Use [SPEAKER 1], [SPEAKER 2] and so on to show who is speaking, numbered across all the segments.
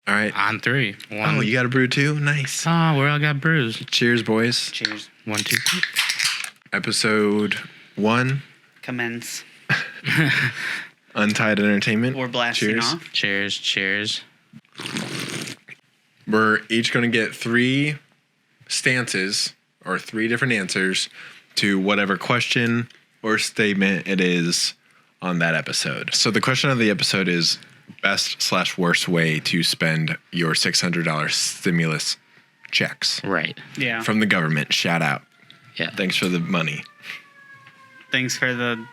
[SPEAKER 1] All right.
[SPEAKER 2] On 3. One.
[SPEAKER 1] Oh, you got a brew too? Nice.
[SPEAKER 2] Oh, we all got brews.
[SPEAKER 1] Cheers, boys.
[SPEAKER 3] Cheers.
[SPEAKER 2] 1, 2.
[SPEAKER 1] Episode 1.
[SPEAKER 3] Commence.
[SPEAKER 1] Untied Entertainment.
[SPEAKER 3] We're blasting
[SPEAKER 1] Cheers.
[SPEAKER 3] off.
[SPEAKER 2] Cheers. Cheers.
[SPEAKER 1] We're each going to get 3 stances or 3 different answers to whatever question or statement it is on that episode. So the question of the episode is best/worst way to spend your $600 stimulus checks
[SPEAKER 2] Right.
[SPEAKER 3] Yeah.
[SPEAKER 1] from the government. Shout out.
[SPEAKER 2] Yeah.
[SPEAKER 1] Thanks for the money.
[SPEAKER 3] Thanks for the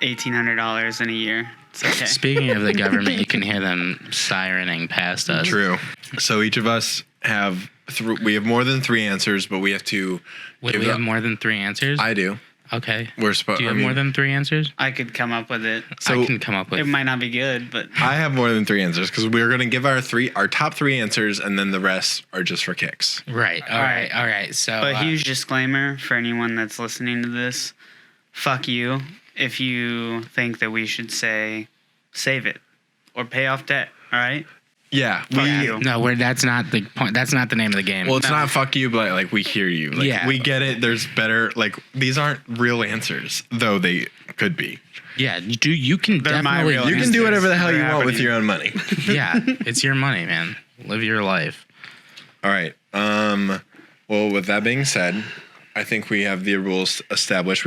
[SPEAKER 3] $1,800 in a year. It's okay.
[SPEAKER 2] Speaking of the government, you can hear them sirening past us.
[SPEAKER 1] True. So each of us have we have more than 3 answers, but we have to.
[SPEAKER 2] Wait, we have more than 3 answers?
[SPEAKER 1] I do.
[SPEAKER 2] Okay.
[SPEAKER 1] We're supposed.
[SPEAKER 2] Do you have more than 3 answers?
[SPEAKER 3] I could come up with it.
[SPEAKER 1] So
[SPEAKER 2] I can come up with.
[SPEAKER 3] It might not be good, but
[SPEAKER 1] I have more than 3 answers because we're going to give our top 3 answers, and then the rest are just for kicks.
[SPEAKER 2] Right. All right. So.
[SPEAKER 3] but huge disclaimer for anyone that's listening to this: fuck you if you think that we should say save it or pay off debt. All right.
[SPEAKER 1] Yeah.
[SPEAKER 3] Fuck you.
[SPEAKER 2] No, that's not the point. That's not the name of the game.
[SPEAKER 1] Well, it's not fuck you, but like we hear you. Like,
[SPEAKER 2] Yeah.
[SPEAKER 1] we get it. There's better. Like these aren't real answers, though they could be.
[SPEAKER 2] Yeah. You can
[SPEAKER 3] They're my
[SPEAKER 2] definitely.
[SPEAKER 3] real
[SPEAKER 1] You can do whatever the hell you
[SPEAKER 3] They're
[SPEAKER 1] want with
[SPEAKER 3] happening.
[SPEAKER 1] your own money.
[SPEAKER 2] Yeah. It's your money, man. Live your life.
[SPEAKER 1] All right. Well, with that being said, I think we have the rules established.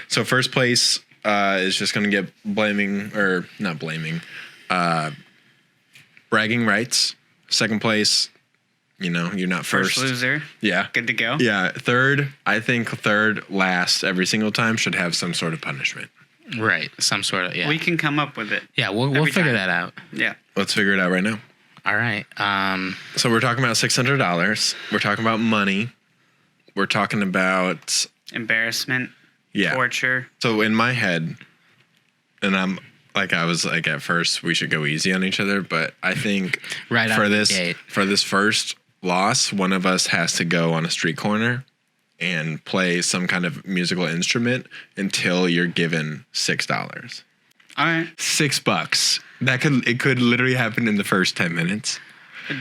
[SPEAKER 1] So first place is just going to get bragging rights. Second place, you're not first.
[SPEAKER 3] First loser.
[SPEAKER 1] Yeah.
[SPEAKER 3] Good to go.
[SPEAKER 1] Yeah. Third, I think last every single time should have some sort of punishment.
[SPEAKER 2] Right. Some sort of. Yeah.
[SPEAKER 3] We can come up with it.
[SPEAKER 2] Yeah. We'll
[SPEAKER 3] every
[SPEAKER 2] figure
[SPEAKER 3] time.
[SPEAKER 2] that out.
[SPEAKER 3] Yeah.
[SPEAKER 1] Let's figure it out right now.
[SPEAKER 2] All right.
[SPEAKER 1] So we're talking about $600. We're talking about money. We're talking about
[SPEAKER 3] Embarrassment.
[SPEAKER 1] yeah.
[SPEAKER 3] Torture.
[SPEAKER 1] So in my head, and I was like at first we should go easy on each other, but I think
[SPEAKER 2] Right out
[SPEAKER 1] for
[SPEAKER 2] the
[SPEAKER 1] this
[SPEAKER 2] gate.
[SPEAKER 1] for this first loss, one of us has to go on a street corner and play some kind of musical instrument until you're given $6.
[SPEAKER 3] All right.
[SPEAKER 1] $6. It could literally happen in the first 10 minutes.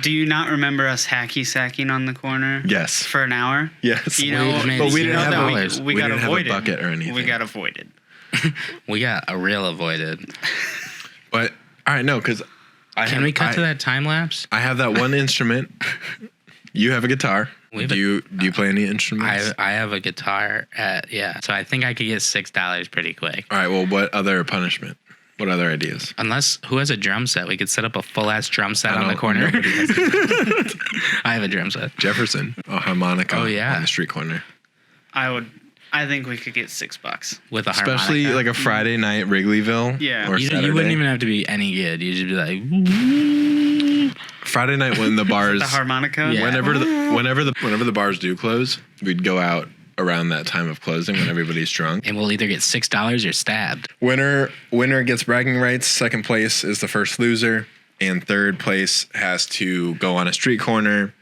[SPEAKER 3] Do you not remember us hacky sacking on the corner?
[SPEAKER 1] Yes.
[SPEAKER 3] For an hour?
[SPEAKER 1] Yes.
[SPEAKER 3] You know,
[SPEAKER 2] made
[SPEAKER 1] but we
[SPEAKER 3] you
[SPEAKER 1] didn't
[SPEAKER 3] know
[SPEAKER 1] have
[SPEAKER 3] that
[SPEAKER 1] a,
[SPEAKER 3] we
[SPEAKER 1] we
[SPEAKER 3] got
[SPEAKER 1] didn't have a
[SPEAKER 3] avoided.
[SPEAKER 1] bucket or anything.
[SPEAKER 3] We got avoided.
[SPEAKER 2] We got a real avoided.
[SPEAKER 1] But all right, no, because
[SPEAKER 2] Can we cut to that time lapse?
[SPEAKER 1] I have that one instrument. You have a guitar.
[SPEAKER 2] We
[SPEAKER 1] Do you play any instruments?
[SPEAKER 2] I have a guitar. So I think I could get $6 pretty quick.
[SPEAKER 1] All right. Well, what other punishment? What other ideas?
[SPEAKER 2] Unless who has a drum set? We could set up a full ass drum set on the corner.
[SPEAKER 1] Nobody has it.
[SPEAKER 2] I have a drum set.
[SPEAKER 1] Jefferson, a harmonica.
[SPEAKER 2] Oh, yeah.
[SPEAKER 1] On the street corner.
[SPEAKER 3] I think we could get $6.
[SPEAKER 2] With a
[SPEAKER 1] Especially
[SPEAKER 2] harmonica.
[SPEAKER 1] like a Friday night Wrigleyville.
[SPEAKER 3] Yeah.
[SPEAKER 1] Or
[SPEAKER 2] You
[SPEAKER 1] Saturday.
[SPEAKER 2] wouldn't even have to be any good. You'd just be like,
[SPEAKER 1] Friday night when the bars.
[SPEAKER 3] The harmonica?
[SPEAKER 2] Yeah.
[SPEAKER 1] Whenever the bars do close, we'd go out around that time of closing when everybody's drunk.
[SPEAKER 2] and we'll either get $6 or stabbed.
[SPEAKER 1] Winner gets bragging rights. Second place is the first loser, and third place has to go on a street corner.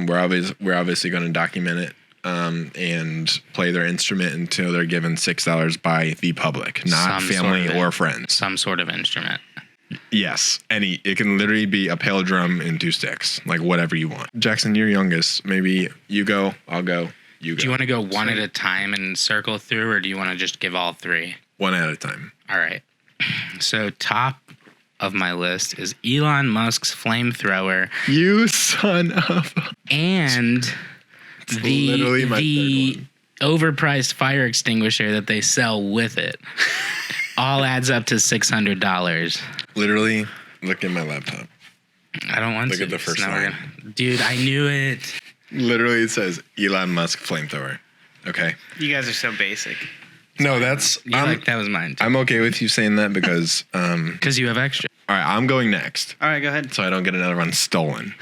[SPEAKER 1] We're obviously going to document it and play their instrument until they're given $6 by the public, not
[SPEAKER 2] Some
[SPEAKER 1] family
[SPEAKER 2] sort of
[SPEAKER 1] or friends.
[SPEAKER 2] Some sort of instrument.
[SPEAKER 1] Yes, it can literally be a pail drum and 2 sticks, like whatever you want. Jackson, you're youngest. Maybe you go, I'll go, you go.
[SPEAKER 2] Do you want to go one at a time and circle through, or do you want to just give all 3?
[SPEAKER 1] One at a time.
[SPEAKER 2] All right. So top of my list is Elon Musk's flamethrower
[SPEAKER 1] You son of a...
[SPEAKER 2] and
[SPEAKER 1] literally my
[SPEAKER 2] the
[SPEAKER 1] third
[SPEAKER 2] overpriced fire extinguisher that they sell with it. All adds up to $600.
[SPEAKER 1] Literally, look at my laptop.
[SPEAKER 2] I don't want
[SPEAKER 1] Look
[SPEAKER 2] to.
[SPEAKER 1] at the first
[SPEAKER 2] So now we're
[SPEAKER 1] line.
[SPEAKER 2] Dude, I knew it.
[SPEAKER 1] Literally, it says Elon Musk flamethrower. Okay.
[SPEAKER 3] You guys are so basic.
[SPEAKER 1] No, that's...
[SPEAKER 2] That was mine too.
[SPEAKER 1] I'm okay with you saying that because...
[SPEAKER 2] Because you have extra.
[SPEAKER 1] all right, I'm going next,
[SPEAKER 3] All right, go ahead.
[SPEAKER 1] so I don't get another one stolen.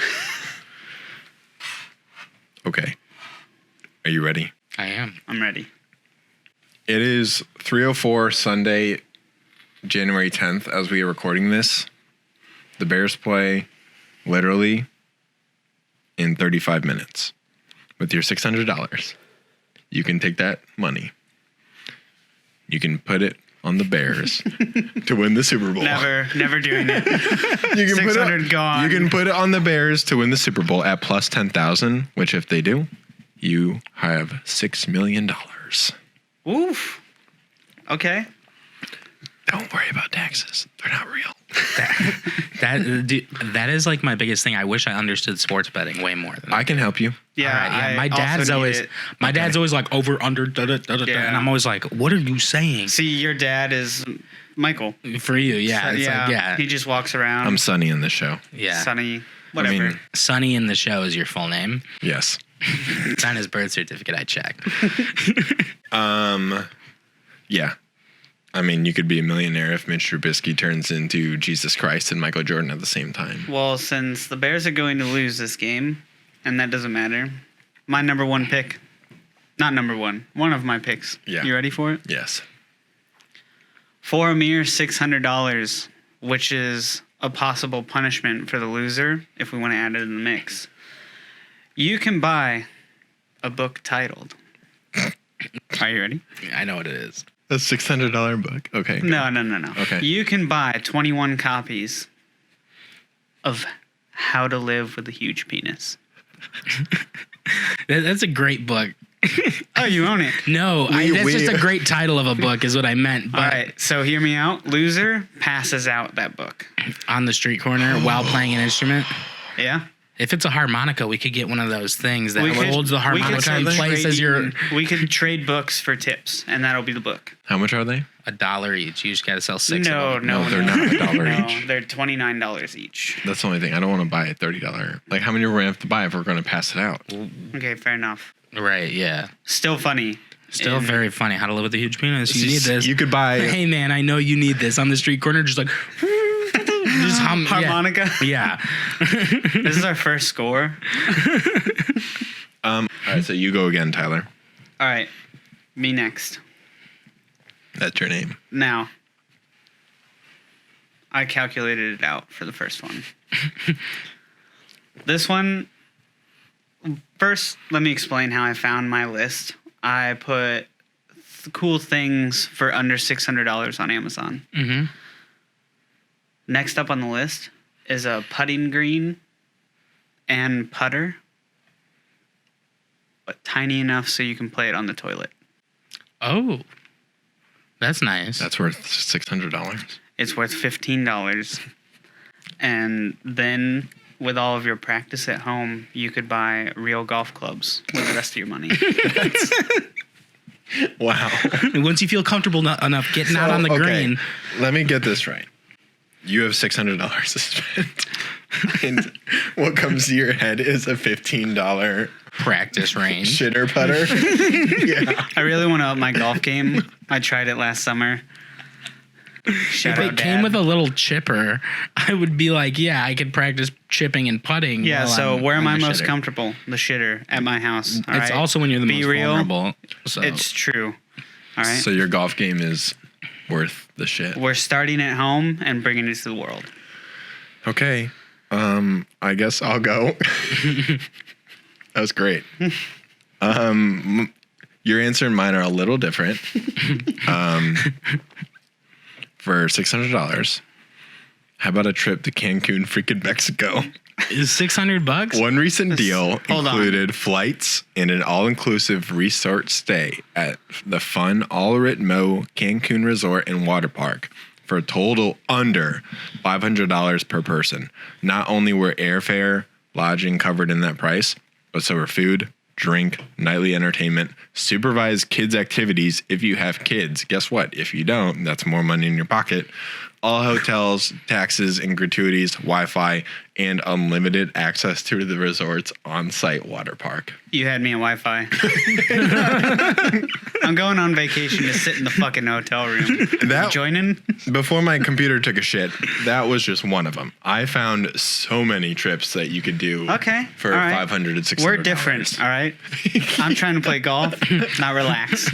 [SPEAKER 1] Okay. Are you ready?
[SPEAKER 2] I am.
[SPEAKER 3] I'm ready.
[SPEAKER 1] It is 3:04 Sunday, January 10th, as we are recording this. The Bears play literally in 35 minutes. With your $600, you can take that money. You can put it on the Bears to win the Super Bowl.
[SPEAKER 3] Never doing it.
[SPEAKER 1] You can
[SPEAKER 3] 600 gone.
[SPEAKER 1] You can put it on the Bears to win the Super Bowl at plus 10,000, which if they do, you have $6 million.
[SPEAKER 3] Oof. Okay.
[SPEAKER 1] Don't worry about taxes. They're not real.
[SPEAKER 2] That is like my biggest thing. I wish I understood sports betting way more than
[SPEAKER 1] I can help you.
[SPEAKER 3] Yeah.
[SPEAKER 2] Alright,
[SPEAKER 3] I
[SPEAKER 2] my dad's
[SPEAKER 3] also
[SPEAKER 2] always
[SPEAKER 3] need it.
[SPEAKER 2] dad's always like over under and I'm always like, what are you saying?
[SPEAKER 3] See, your dad is Michael.
[SPEAKER 2] For you, yeah. It's like, yeah.
[SPEAKER 3] He just walks around.
[SPEAKER 1] I'm Sonny in the show.
[SPEAKER 2] Yeah.
[SPEAKER 3] Sonny. Whatever.
[SPEAKER 1] I mean,
[SPEAKER 2] Sonny in the show is your full name.
[SPEAKER 1] yes.
[SPEAKER 2] It's on his birth certificate, I checked.
[SPEAKER 1] Yeah. I mean, you could be a millionaire if Mitch Trubisky turns into Jesus Christ and Michael Jordan at the same time.
[SPEAKER 3] Well, since the Bears are going to lose this game, and that doesn't matter, my number one pick, not number one of my picks.
[SPEAKER 1] Yeah.
[SPEAKER 3] You ready for it?
[SPEAKER 1] Yes.
[SPEAKER 3] For a mere $600, which is a possible punishment for the loser if we want to add it in the mix, you can buy a book titled. Are you ready?
[SPEAKER 2] I know what it is.
[SPEAKER 1] A $600 book. Okay.
[SPEAKER 3] No.
[SPEAKER 1] Okay.
[SPEAKER 3] You can buy 21 copies of How to Live with a Huge Penis.
[SPEAKER 2] That's a great book.
[SPEAKER 3] Oh, you own it.
[SPEAKER 2] No, that's just a great title of a book is what I meant. But
[SPEAKER 3] All right, so hear me out. Loser passes out that book.
[SPEAKER 2] on the street corner while playing an instrument.
[SPEAKER 3] Yeah?
[SPEAKER 2] If it's a harmonica, we could get one of those things that
[SPEAKER 3] We could-
[SPEAKER 2] holds the
[SPEAKER 3] we could
[SPEAKER 2] harmonica in
[SPEAKER 3] trade-
[SPEAKER 2] place as your
[SPEAKER 3] We could trade books for tips, and that'll be the book.
[SPEAKER 1] How much are they?
[SPEAKER 2] $1 each. You just got to sell 6
[SPEAKER 3] No,
[SPEAKER 2] of them.
[SPEAKER 1] No, they're not $1
[SPEAKER 3] No,
[SPEAKER 1] each.
[SPEAKER 3] they're $29 each.
[SPEAKER 1] That's the only thing. I don't want to buy a $30. Like, how many we're going to have to buy if we're going to pass it out?
[SPEAKER 3] Okay, fair enough.
[SPEAKER 2] Right, yeah.
[SPEAKER 3] Still funny.
[SPEAKER 2] Still
[SPEAKER 3] And-
[SPEAKER 2] very funny. How to Live with a Huge Penis. You need this.
[SPEAKER 1] You could buy...
[SPEAKER 2] Hey, man, I know you need this on the street corner. Just like... just hum,
[SPEAKER 3] Harmonica.
[SPEAKER 2] Yeah.
[SPEAKER 3] This is our first score.
[SPEAKER 1] All right, so you go again, Tyler.
[SPEAKER 3] All right, me next.
[SPEAKER 1] That's your name.
[SPEAKER 3] Now, I calculated it out for the first one. This one, first, let me explain how I found my list. I put cool things for under $600 on Amazon.
[SPEAKER 2] Mm-hmm.
[SPEAKER 3] Next up on the list is a putting green and putter, but tiny enough so you can play it on the toilet.
[SPEAKER 2] Oh. That's nice.
[SPEAKER 1] That's worth $600.
[SPEAKER 3] It's worth $15. And then with all of your practice at home, you could buy real golf clubs with the rest of your money.
[SPEAKER 1] Wow.
[SPEAKER 2] Once you feel comfortable enough getting out on the green.
[SPEAKER 1] Let me get this right. You have $600 to spend. And what comes to your head is a $15
[SPEAKER 2] Practice range.
[SPEAKER 1] shitter putter. Yeah.
[SPEAKER 3] I really want to up my golf game. I tried it last summer. Shout
[SPEAKER 2] If
[SPEAKER 3] out,
[SPEAKER 2] it came
[SPEAKER 3] Dad.
[SPEAKER 2] with a little chipper, I would be like, yeah, I could practice chipping and putting.
[SPEAKER 3] Yeah,
[SPEAKER 2] while
[SPEAKER 3] so
[SPEAKER 2] I'm
[SPEAKER 3] where am
[SPEAKER 2] on
[SPEAKER 3] I
[SPEAKER 2] the
[SPEAKER 3] most
[SPEAKER 2] shitter.
[SPEAKER 3] comfortable? The shitter at my house. All
[SPEAKER 2] It's
[SPEAKER 3] right?
[SPEAKER 2] also when you're the
[SPEAKER 3] Be
[SPEAKER 2] most
[SPEAKER 3] real.
[SPEAKER 2] vulnerable. So
[SPEAKER 3] It's true. All right.
[SPEAKER 1] So your golf game is worth the shit.
[SPEAKER 3] We're starting at home and bringing it to the world.
[SPEAKER 1] Okay. I guess I'll go. That was great. Your answer and mine are a little different. For $600, how about a trip to Cancun, freaking Mexico?
[SPEAKER 2] is $600?
[SPEAKER 1] One recent deal
[SPEAKER 3] Hold on.
[SPEAKER 1] included flights and an all-inclusive resort stay at the fun All-Rit-Mo Cancun Resort and Water Park for a total under $500 per person. Not only were airfare, lodging covered in that price, but so were food, drink, nightly entertainment, supervised kids' activities if you have kids. Guess what? If you don't, that's more money in your pocket. All hotels, taxes, and gratuities, Wi-Fi, and unlimited access to the resort's on-site water park.
[SPEAKER 3] You had me at Wi-Fi. I'm going on vacation to sit in the fucking hotel room.
[SPEAKER 1] That-
[SPEAKER 3] Joining?
[SPEAKER 1] Before my computer took a shit, that was just one of them. I found so many trips that you could do
[SPEAKER 3] Okay.
[SPEAKER 1] for
[SPEAKER 3] all right.
[SPEAKER 1] $500 to $600.
[SPEAKER 3] We're different, all right? I'm trying to play golf, not relax.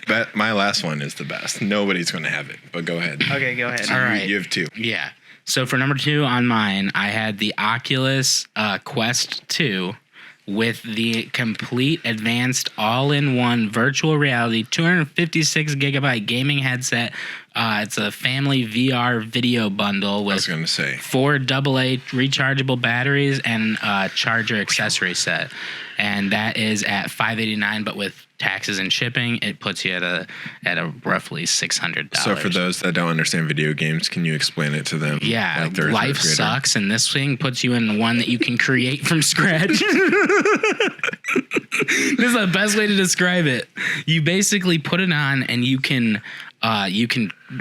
[SPEAKER 1] But my last one is the best. Nobody's going to have it, but go ahead.
[SPEAKER 3] Okay, go ahead.
[SPEAKER 2] All right.
[SPEAKER 1] You have two.
[SPEAKER 2] Yeah. So for number 2 on mine, I had the Oculus Quest 2 with the complete advanced all-in-one virtual reality 256 gigabyte gaming headset. It's a family VR video bundle
[SPEAKER 1] I was
[SPEAKER 2] with
[SPEAKER 1] going to say.
[SPEAKER 2] 4 AA rechargeable batteries and a charger accessory set. And that is at $589, but with taxes and shipping, it puts you at a roughly $600.
[SPEAKER 1] So for those that don't understand video games, can you explain it to them?
[SPEAKER 2] Yeah,
[SPEAKER 1] like they're a
[SPEAKER 2] life
[SPEAKER 1] third grader?
[SPEAKER 2] sucks, and this thing puts you in one that you can create from scratch. This is the best way to describe it. You basically put it on, and you can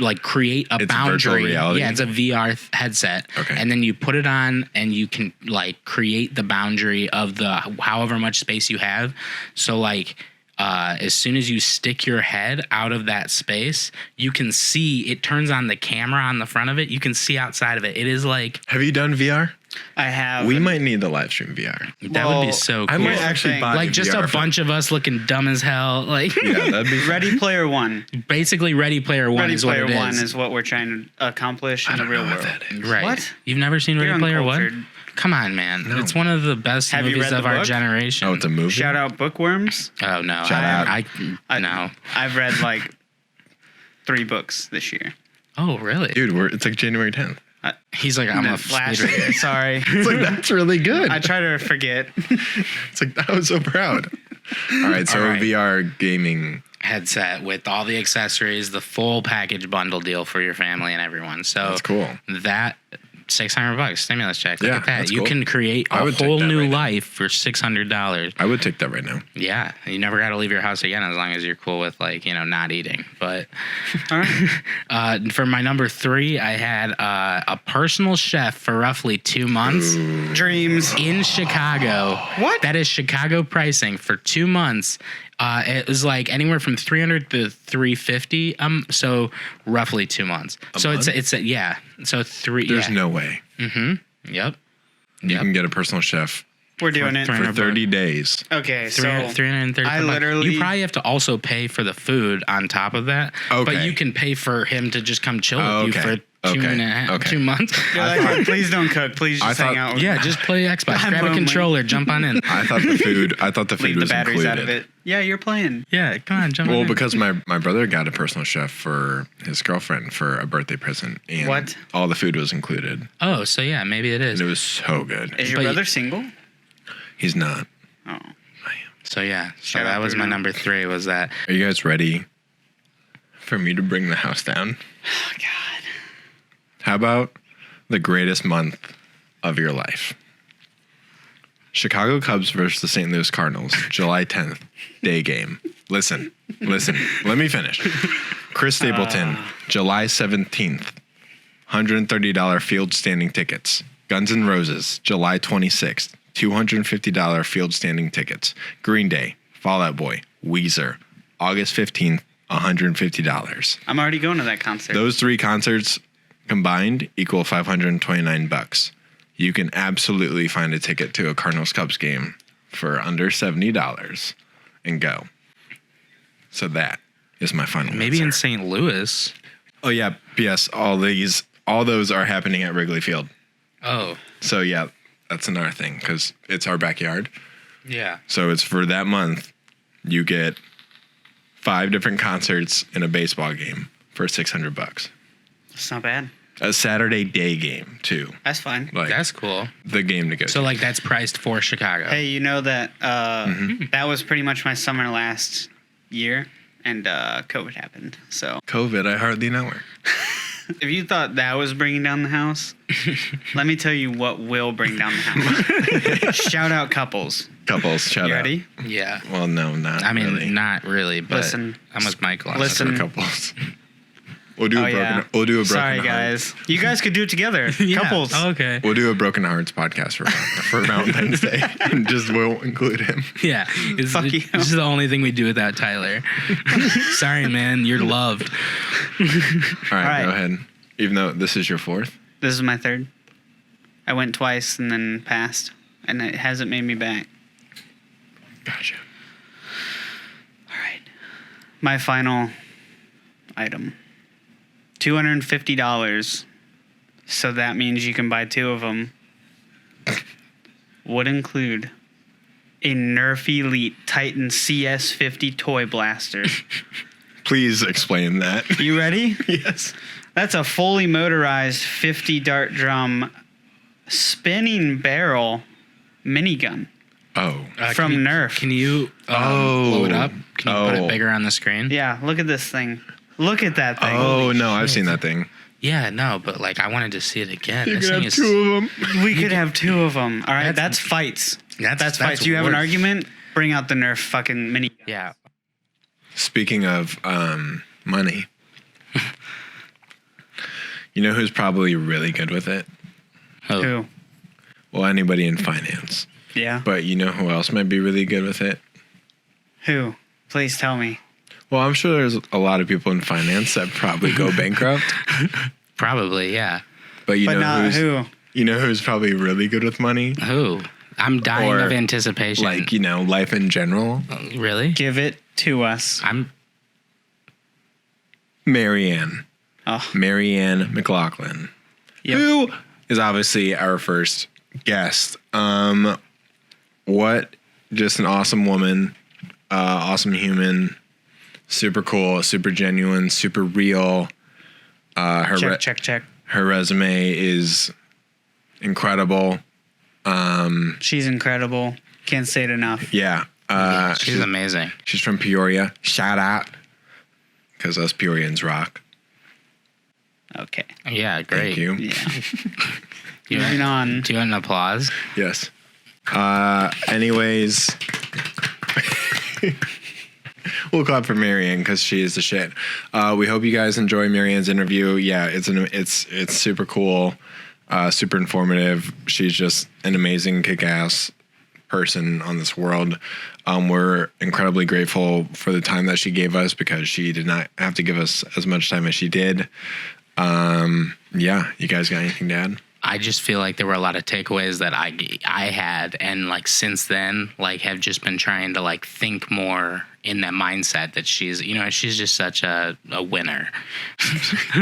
[SPEAKER 2] like create a
[SPEAKER 1] It's
[SPEAKER 2] boundary.
[SPEAKER 1] virtual reality?
[SPEAKER 2] Yeah, it's a VR headset.
[SPEAKER 1] Okay.
[SPEAKER 2] And then you put it on, and you can like create the boundary of the however much space you have. So like. As soon as you stick your head out of that space, you can see it turns on the camera on the front of it. You can see outside of it. It is like
[SPEAKER 1] Have you done VR?
[SPEAKER 3] I have.
[SPEAKER 1] We might need the live stream VR.
[SPEAKER 2] that would be so cool.
[SPEAKER 1] I might
[SPEAKER 3] the
[SPEAKER 1] actually
[SPEAKER 3] thing.
[SPEAKER 1] buy
[SPEAKER 2] like just
[SPEAKER 1] VR
[SPEAKER 2] a bunch of us looking dumb as hell. Like
[SPEAKER 1] Yeah, that'd be
[SPEAKER 3] Ready Player One.
[SPEAKER 2] basically Ready Player One
[SPEAKER 3] Ready
[SPEAKER 2] is what
[SPEAKER 3] Player
[SPEAKER 2] it
[SPEAKER 3] One
[SPEAKER 2] is.
[SPEAKER 3] is what we're trying to accomplish in the real world.
[SPEAKER 2] Right.
[SPEAKER 3] What?
[SPEAKER 2] You've never seen
[SPEAKER 3] You're
[SPEAKER 2] Ready Player One?
[SPEAKER 3] uncultured.
[SPEAKER 2] Come on, man.
[SPEAKER 1] No.
[SPEAKER 2] It's one of the best
[SPEAKER 3] Have you
[SPEAKER 2] movies
[SPEAKER 3] read
[SPEAKER 2] of
[SPEAKER 3] the
[SPEAKER 2] our
[SPEAKER 3] book?
[SPEAKER 2] generation.
[SPEAKER 1] Oh, it's a movie?
[SPEAKER 3] Shout out Bookworms.
[SPEAKER 2] Oh no.
[SPEAKER 1] Shout out.
[SPEAKER 2] I no.
[SPEAKER 3] I've read like 3 books this year.
[SPEAKER 2] Oh, really?
[SPEAKER 1] Dude, it's like January 10th.
[SPEAKER 2] He's like, I'm a
[SPEAKER 3] Last
[SPEAKER 2] speed reader.
[SPEAKER 3] year. Sorry.
[SPEAKER 1] It's like, that's really good.
[SPEAKER 3] I try to forget.
[SPEAKER 1] It's like, I was so proud. All right, so
[SPEAKER 2] All right.
[SPEAKER 1] VR gaming.
[SPEAKER 2] Headset with all the accessories, the full package bundle deal for your family and everyone. So
[SPEAKER 1] That's cool.
[SPEAKER 2] that $600 stimulus check. Look
[SPEAKER 1] Yeah,
[SPEAKER 2] at that.
[SPEAKER 1] that's
[SPEAKER 2] You
[SPEAKER 1] cool.
[SPEAKER 2] can create
[SPEAKER 1] I
[SPEAKER 2] a
[SPEAKER 1] would take
[SPEAKER 2] whole
[SPEAKER 1] that
[SPEAKER 2] new
[SPEAKER 1] right now.
[SPEAKER 2] life for $600.
[SPEAKER 1] I would take that right now.
[SPEAKER 2] Yeah, you never got to leave your house again as long as you're cool with like not eating. But
[SPEAKER 3] All right.
[SPEAKER 2] for my number 3, I had a personal chef for roughly 2 months
[SPEAKER 3] Dreams.
[SPEAKER 2] in Chicago.
[SPEAKER 3] What?
[SPEAKER 2] That is Chicago pricing for 2 months. It was like anywhere from $300 to $350. So roughly 2 months.
[SPEAKER 1] month?
[SPEAKER 2] It's yeah. So 3.
[SPEAKER 1] There's
[SPEAKER 2] yeah.
[SPEAKER 1] no way.
[SPEAKER 2] Yep.
[SPEAKER 1] You can get a personal chef
[SPEAKER 3] We're doing it.
[SPEAKER 2] for
[SPEAKER 1] for 30 days.
[SPEAKER 3] Okay, so
[SPEAKER 2] 330.
[SPEAKER 3] I literally-
[SPEAKER 2] You probably have to also pay for the food on top of that.
[SPEAKER 1] Okay.
[SPEAKER 2] But you can pay for him to just come chill with you
[SPEAKER 1] Okay.
[SPEAKER 2] for 2 months.
[SPEAKER 3] You're like, please don't cook. Please
[SPEAKER 1] I
[SPEAKER 3] just hang
[SPEAKER 1] thought-
[SPEAKER 3] out. With
[SPEAKER 2] Yeah, just play Xbox.
[SPEAKER 3] I'm
[SPEAKER 2] Grab a
[SPEAKER 3] lonely.
[SPEAKER 2] controller, jump on in.
[SPEAKER 1] I thought the food
[SPEAKER 3] leave the
[SPEAKER 1] was
[SPEAKER 3] batteries
[SPEAKER 1] included.
[SPEAKER 3] out of it. Yeah, you're playing.
[SPEAKER 2] Yeah, come on, jump on
[SPEAKER 1] Well,
[SPEAKER 2] in.
[SPEAKER 1] because my brother got a personal chef for his girlfriend for a birthday present, and
[SPEAKER 3] What?
[SPEAKER 1] all the food was included,
[SPEAKER 2] Oh, so yeah, maybe it is.
[SPEAKER 1] and it was so good.
[SPEAKER 3] Is your
[SPEAKER 2] But-
[SPEAKER 3] brother single?
[SPEAKER 1] He's not.
[SPEAKER 3] Oh.
[SPEAKER 2] So yeah, so
[SPEAKER 3] Shout
[SPEAKER 2] that
[SPEAKER 3] out
[SPEAKER 2] was my
[SPEAKER 3] Bruno.
[SPEAKER 2] number 3 was that.
[SPEAKER 1] Are you guys ready for me to bring the house down?
[SPEAKER 3] Oh, God.
[SPEAKER 1] How about the greatest month of your life? Chicago Cubs versus the St. Louis Cardinals, July 10th, day game. Listen, let me finish. Chris Stapleton, July 17th, $130 field standing tickets. Guns N' Roses, July 26th, $250 field standing tickets. Green Day, Fall Out Boy, Weezer, August 15th, $150.
[SPEAKER 3] I'm already going to that concert.
[SPEAKER 1] Those 3 concerts combined equal $529. You can absolutely find a ticket to a Cardinals Cubs game for under $70 and go. So that is my final
[SPEAKER 2] Maybe in
[SPEAKER 1] answer.
[SPEAKER 2] St. Louis.
[SPEAKER 1] Oh yeah, P.S. All those are happening at Wrigley Field.
[SPEAKER 2] Oh,
[SPEAKER 1] So yeah, that's another thing because it's our backyard.
[SPEAKER 2] yeah.
[SPEAKER 1] So it's for that month. You get 5 different concerts in a baseball game for $600.
[SPEAKER 3] It's not bad.
[SPEAKER 1] A Saturday day game too.
[SPEAKER 3] That's fine.
[SPEAKER 1] Like
[SPEAKER 2] That's cool.
[SPEAKER 1] the game to go.
[SPEAKER 2] So
[SPEAKER 1] to.
[SPEAKER 2] like that's priced for Chicago.
[SPEAKER 3] Hey, you know that
[SPEAKER 1] Mm-hmm.
[SPEAKER 3] that was pretty much my summer last year, and COVID happened. So
[SPEAKER 1] COVID, I hardly know her.
[SPEAKER 3] if you thought that was bringing down the house, let me tell you what will bring down the house. Shout out couples.
[SPEAKER 1] Couples, shout
[SPEAKER 3] You
[SPEAKER 1] out.
[SPEAKER 3] ready?
[SPEAKER 2] Yeah.
[SPEAKER 1] Well, no, not
[SPEAKER 2] I mean,
[SPEAKER 1] really.
[SPEAKER 2] not really, but
[SPEAKER 3] Listen.
[SPEAKER 2] I'm with Michael. on
[SPEAKER 3] Listen.
[SPEAKER 2] this
[SPEAKER 1] For couples. We'll do
[SPEAKER 3] Oh,
[SPEAKER 1] a broken.
[SPEAKER 3] yeah.
[SPEAKER 1] We'll do a broken
[SPEAKER 3] Sorry,
[SPEAKER 1] heart.
[SPEAKER 3] guys. You guys could do it together.
[SPEAKER 2] one. Yeah.
[SPEAKER 3] Couples.
[SPEAKER 2] Okay.
[SPEAKER 1] We'll do a Broken Hearts podcast for Valentine's Day, and just won't include him.
[SPEAKER 2] Yeah.
[SPEAKER 3] Fuck you.
[SPEAKER 2] This is the only thing we do without Tyler. Sorry, man. You're loved.
[SPEAKER 1] All right,
[SPEAKER 3] right.
[SPEAKER 1] go ahead. Even though this is your 4th.
[SPEAKER 3] This is my 3rd. I went twice and then passed, and it hasn't made me back.
[SPEAKER 1] Gotcha.
[SPEAKER 3] All right. My final item. $250. So that means you can buy 2 of them. Would include a Nerf Elite Titan CS50 toy blaster.
[SPEAKER 1] Please explain that.
[SPEAKER 3] You ready?
[SPEAKER 1] Yes.
[SPEAKER 3] That's a fully motorized 50 dart drum spinning barrel minigun
[SPEAKER 1] Oh.
[SPEAKER 3] from Nerf.
[SPEAKER 2] Can you blow it up? Can you put it bigger on the screen?
[SPEAKER 3] Yeah, look at this thing. Look at that thing.
[SPEAKER 1] Oh, no, I've seen that thing.
[SPEAKER 2] Yeah, no, but like I wanted to see it again.
[SPEAKER 1] You
[SPEAKER 2] This
[SPEAKER 1] could
[SPEAKER 2] thing
[SPEAKER 1] have
[SPEAKER 2] is
[SPEAKER 1] 2 of them.
[SPEAKER 3] We could have 2 of them. All right, that's fights. That's fights. You have an
[SPEAKER 2] worse.
[SPEAKER 3] argument? Bring out the Nerf fucking minigun.
[SPEAKER 2] Yeah.
[SPEAKER 1] Speaking of money, you know who's probably really good with it?
[SPEAKER 3] Who?
[SPEAKER 1] Well, anybody in finance.
[SPEAKER 3] Yeah.
[SPEAKER 1] But you know who else might be really good with it?
[SPEAKER 3] Who? Please tell me.
[SPEAKER 1] Well, I'm sure there's a lot of people in finance that probably go bankrupt.
[SPEAKER 2] Probably, yeah.
[SPEAKER 1] But you
[SPEAKER 3] But
[SPEAKER 1] know
[SPEAKER 3] not who?
[SPEAKER 1] You know who's probably really good with money?
[SPEAKER 2] Who? I'm dying
[SPEAKER 1] Or,
[SPEAKER 2] of anticipation.
[SPEAKER 1] Like, you know, life in general.
[SPEAKER 2] Really?
[SPEAKER 3] Give it to us.
[SPEAKER 2] I'm
[SPEAKER 1] Mary Ann.
[SPEAKER 3] Oh.
[SPEAKER 1] Mary Ann McLaughlin.
[SPEAKER 3] Yep.
[SPEAKER 1] Who is obviously our first guest. What just an awesome woman, awesome human, super cool, super genuine, super real.
[SPEAKER 3] Check.
[SPEAKER 1] Her resume is incredible.
[SPEAKER 3] She's incredible. Can't say it enough.
[SPEAKER 1] Yeah.
[SPEAKER 2] she's amazing.
[SPEAKER 1] She's from Peoria. Shout out. Because us Peorians rock.
[SPEAKER 3] Okay.
[SPEAKER 2] Yeah, great.
[SPEAKER 1] Thank you.
[SPEAKER 3] Yeah. Moving on.
[SPEAKER 2] Do you want an applause?
[SPEAKER 1] Yes. Anyways, we'll clap for Mary Ann because she is the shit. We hope you guys enjoy Mary Ann's interview. Yeah, it's super cool, super informative. She's just an amazing, kick-ass person on this world. We're incredibly grateful for the time that she gave us because she did not have to give us as much time as she did. Yeah, you guys got anything to add?
[SPEAKER 2] I just feel like there were a lot of takeaways that I had, and like since then, like have just been trying to like think more in that mindset that she's just such a winner.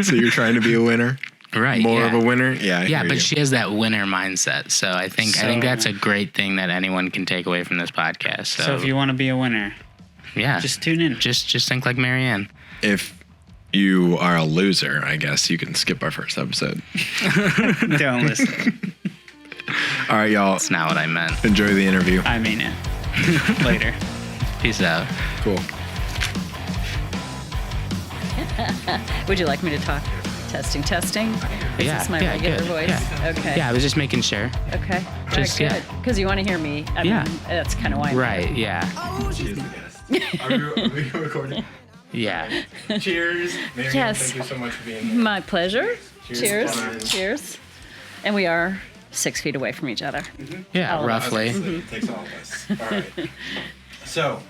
[SPEAKER 1] So you're trying to be a winner?
[SPEAKER 2] Right.
[SPEAKER 1] More of a winner? Yeah.
[SPEAKER 2] Yeah, but she has that winner mindset. So I think that's a great thing that anyone can take away from this podcast.
[SPEAKER 3] So if you want to be a winner,
[SPEAKER 2] yeah,
[SPEAKER 3] just tune in.
[SPEAKER 2] Just think like Mary Ann.
[SPEAKER 1] If you are a loser, I guess you can skip our first episode.
[SPEAKER 3] Don't listen.
[SPEAKER 1] All right, y'all.
[SPEAKER 2] That's not what I meant.
[SPEAKER 1] Enjoy the interview.
[SPEAKER 3] I mean it. Later.
[SPEAKER 2] Peace out.
[SPEAKER 1] Cool.
[SPEAKER 4] Would you like me to talk? Testing. Is this my regular
[SPEAKER 2] good.
[SPEAKER 4] voice?
[SPEAKER 2] Yeah.
[SPEAKER 4] Okay.
[SPEAKER 2] Yeah, I was just making sure.
[SPEAKER 4] Okay.
[SPEAKER 2] Just,
[SPEAKER 4] Very
[SPEAKER 2] yeah.
[SPEAKER 4] good. Because you want to hear me. I
[SPEAKER 2] Yeah.
[SPEAKER 4] mean, that's kind of why. I'm
[SPEAKER 2] Right, yeah.
[SPEAKER 1] She is the guest. Are we recording?
[SPEAKER 2] Yeah.
[SPEAKER 1] Cheers. Mary Ann,
[SPEAKER 4] Yes.
[SPEAKER 1] thank you so much for being here.
[SPEAKER 4] My pleasure.
[SPEAKER 1] Cheers.
[SPEAKER 4] Cheers. And we are 6 feet away from each other.
[SPEAKER 2] Yeah,
[SPEAKER 4] All of us.
[SPEAKER 2] roughly.
[SPEAKER 1] It takes all of us. All right. So,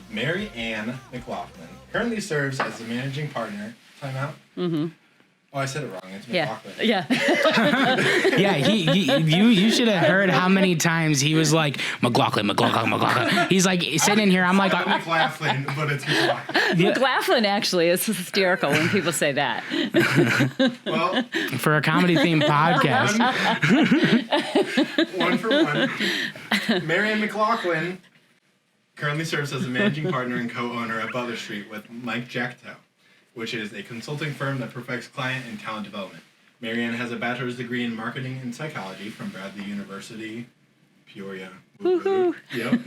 [SPEAKER 1] Mary Ann McLaughlin currently serves as the managing partner. Time out. Mm-hmm. Oh, I said it wrong. It's McLaughlin.
[SPEAKER 4] Yeah.
[SPEAKER 2] Yeah, you should have heard how many times he was like, McLaughlin. He's like sitting in here, I'm like,
[SPEAKER 1] McLaughlin, but it's McLaughlin.
[SPEAKER 4] McLaughlin actually is hysterical when people say that.
[SPEAKER 1] Well,
[SPEAKER 2] for a comedy themed podcast.
[SPEAKER 1] one for one. Mary Ann McLaughlin currently serves as the managing partner and co-owner at Butler Street with Mike Jackto, which is a consulting firm that perfects client and talent development. Mary Ann has a bachelor's degree in marketing and psychology from Bradley University, Peoria.
[SPEAKER 4] Woohoo.
[SPEAKER 1] Yep.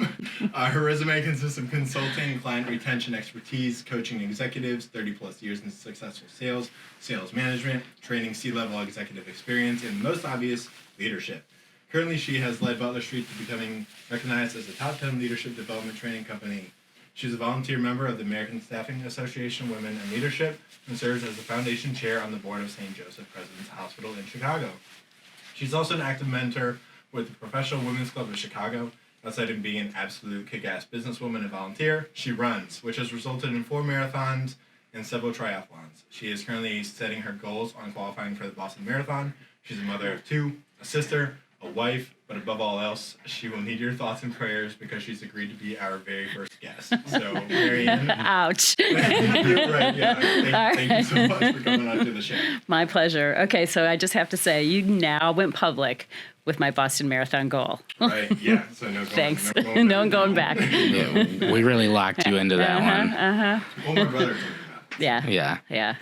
[SPEAKER 1] Her resume consists of consulting, client retention expertise, coaching executives, 30 plus years in successful sales, sales management, training C-level executive experience, and most obvious, leadership. Currently, she has led Butler Street to becoming recognized as a top 10 leadership development training company. She's a volunteer member of the American Staffing Association Women in Leadership and serves as the foundation chair on the board of St. Joseph President's Hospital in Chicago. She's also an active mentor with the Professional Women's Club of Chicago. Outside of being an absolute kick-ass businesswoman and volunteer, she runs, which has resulted in 4 marathons and several triathlons. She is currently setting her goals on qualifying for the Boston Marathon. She's a mother of 2, a sister, a wife, but above all else, she will need your thoughts and prayers because she's agreed to be our very first guest. So, Mary Ann.
[SPEAKER 4] Ouch.
[SPEAKER 1] You're right, yeah. Thank you so much for coming on to the show.
[SPEAKER 4] My pleasure. Okay, so I just have to say, you now went public with my Boston Marathon goal.
[SPEAKER 1] Right, yeah. So no going,
[SPEAKER 4] Thanks.
[SPEAKER 1] no
[SPEAKER 4] going back.
[SPEAKER 2] Yeah, we really locked you into that one.
[SPEAKER 1] Well, my brother told me that.
[SPEAKER 4] Yeah.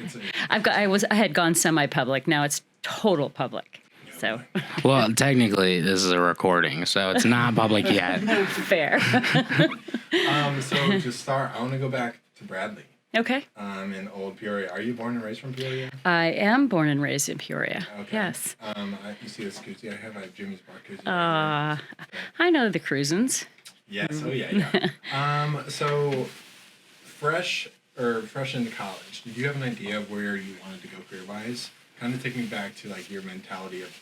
[SPEAKER 4] I had gone semi-public. Now it's total public. So
[SPEAKER 2] Well, technically, this is a recording, so it's not public yet.
[SPEAKER 4] fair.
[SPEAKER 1] So to start, I want to go back to Bradley.
[SPEAKER 4] Okay.
[SPEAKER 1] In Old Peoria. Are you born and raised from Peoria?
[SPEAKER 4] I am born and raised in Peoria.
[SPEAKER 1] Okay.
[SPEAKER 4] Yes.
[SPEAKER 1] You see this koozie I have? I have Jimmy's Bar koozie.
[SPEAKER 4] I know the Cruisins.
[SPEAKER 1] Yes. Oh yeah. So fresh into college, did you have an idea of where you wanted to go career-wise? Kind of take me back to like your mentality of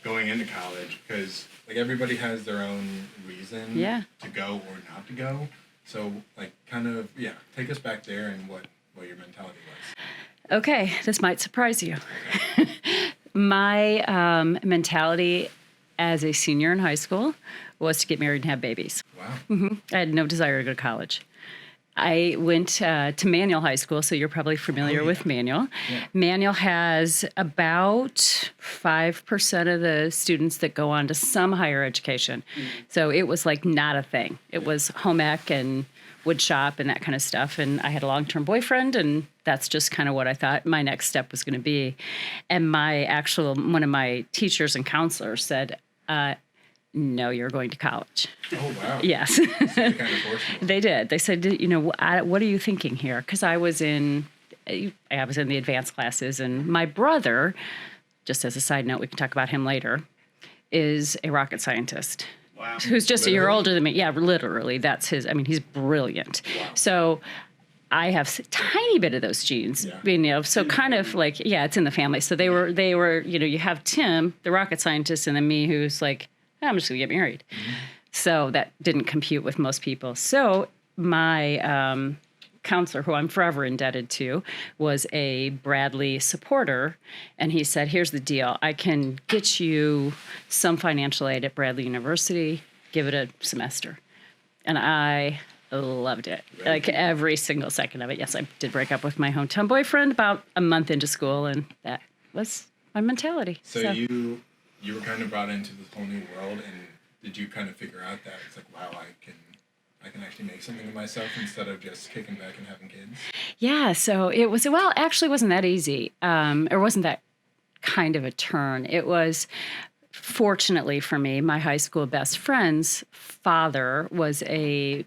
[SPEAKER 1] going into college, because like everybody has their own reason to go or not to go. So like kind of take us back there and what your mentality was.
[SPEAKER 4] Okay, this might surprise you. My mentality as a senior in high school was to get married and have babies.
[SPEAKER 1] Wow.
[SPEAKER 4] I had no desire to go to college. I went to Manual High School, so you're probably familiar with Manual.
[SPEAKER 1] Yeah.
[SPEAKER 4] Manual has about 5% of the students that go on to some higher education. So it was like not a thing. It was home ec and wood shop and that kind of stuff. And I had a long-term boyfriend, and that's just kind of what I thought my next step was going to be. And one of my teachers and counselors said, no, you're going to college.
[SPEAKER 1] Oh, wow.
[SPEAKER 4] Yes.
[SPEAKER 1] So they kind of forced you.
[SPEAKER 4] They did. They said, what are you thinking here? Because I was in the advanced classes, and my brother, just as a side note, we can talk about him later, is a rocket scientist.
[SPEAKER 3] Wow.
[SPEAKER 4] Who's just a year older than me. Yeah, literally. That's he's brilliant.
[SPEAKER 1] Wow.
[SPEAKER 4] So I have a tiny bit of those genes, so kind of like, it's in the family. So they were, you have Tim, the rocket scientist, and then me, who's like, I'm just going to get married. Mm-hmm. So that didn't compute with most people. So my counselor, who I'm forever indebted to, was a Bradley supporter. And he said, here's the deal. I can get you some financial aid at Bradley University. Give it a semester. And I loved it. Right. Like every single second of it. Yes, I did break up with my hometown boyfriend about a month into school. And that was my mentality.
[SPEAKER 1] So you were kind of brought into this whole new world, and did you kind of figure out that it's like, wow, I can actually make something of myself instead of just kicking back and having kids? Yeah,
[SPEAKER 4] so it was, actually wasn't that easy. Or wasn't that kind of a turn. It was, fortunately for me, my high school best friend's father was you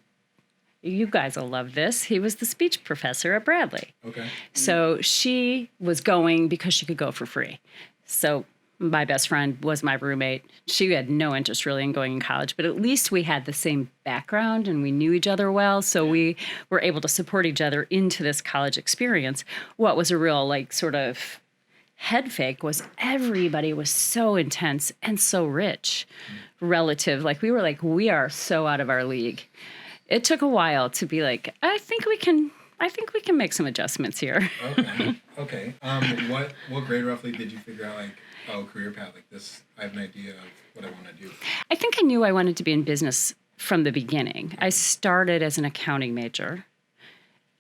[SPEAKER 4] guys will love this. He was the speech professor at Bradley.
[SPEAKER 1] Okay.
[SPEAKER 4] So she was going because she could go for free. So my best friend was my roommate. She had no interest really in going in college, but at least we had the same background and we knew each other well. So we were able to support each other into this college experience. What was a real sort of head fake was everybody was so intense and so rich relative. We are so out of our league. It took a while to be like, I think we can make some adjustments here.
[SPEAKER 1] Okay. What grade roughly did you figure out career path like this? I have an idea of what I want to do.
[SPEAKER 4] I think I knew I wanted to be in business from the beginning. I started as an accounting major,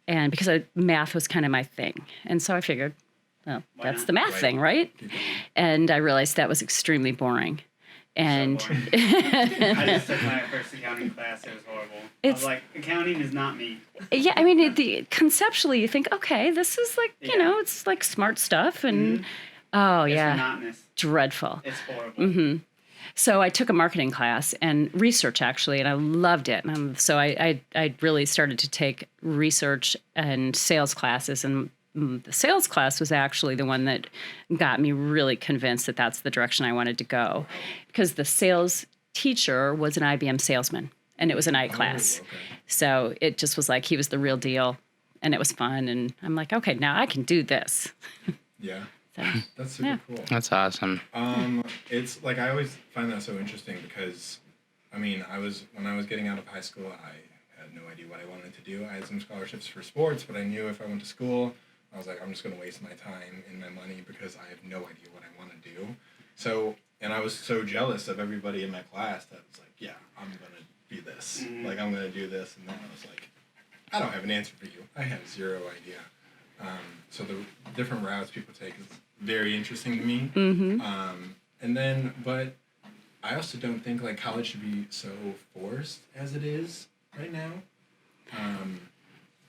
[SPEAKER 4] and because math was kind of my thing. And so I figured, that's the math thing, right? And I realized that was extremely boring. And
[SPEAKER 3] so boring. I just took my first accounting class. It was horrible. I was like, accounting is not me.
[SPEAKER 4] Yeah, I mean, conceptually, you think, okay, this is it's like smart stuff, and it's
[SPEAKER 3] monotonous.
[SPEAKER 4] Dreadful.
[SPEAKER 3] It's horrible.
[SPEAKER 4] Mm-hmm. So I took a marketing class and research, actually, and I loved it. And so I really started to take research and sales classes, and the sales class was actually the one that got me really convinced that that's the direction I wanted to go, because the sales teacher was an IBM salesman, and it was a night class. Okay. So it just was like he was the real deal, and it was fun. And I'm like, okay, now I can do this.
[SPEAKER 1] Yeah.
[SPEAKER 4] So,
[SPEAKER 1] that's super cool.
[SPEAKER 2] That's awesome.
[SPEAKER 1] It's like I always find that so interesting because, when I was getting out of high school, I had no idea what I wanted to do. I had some scholarships for sports, but I knew if I went to school, I was like, I'm just going to waste my time and my money because I have no idea what I want to do. So And I was so jealous of everybody in my class that was like, yeah, I'm going to be this. Like, I'm going to do this. And then I was like, I don't have an answer for you. I have zero idea. So the different routes people take is very interesting to me. But I also don't think like college should be so forced as it is right now.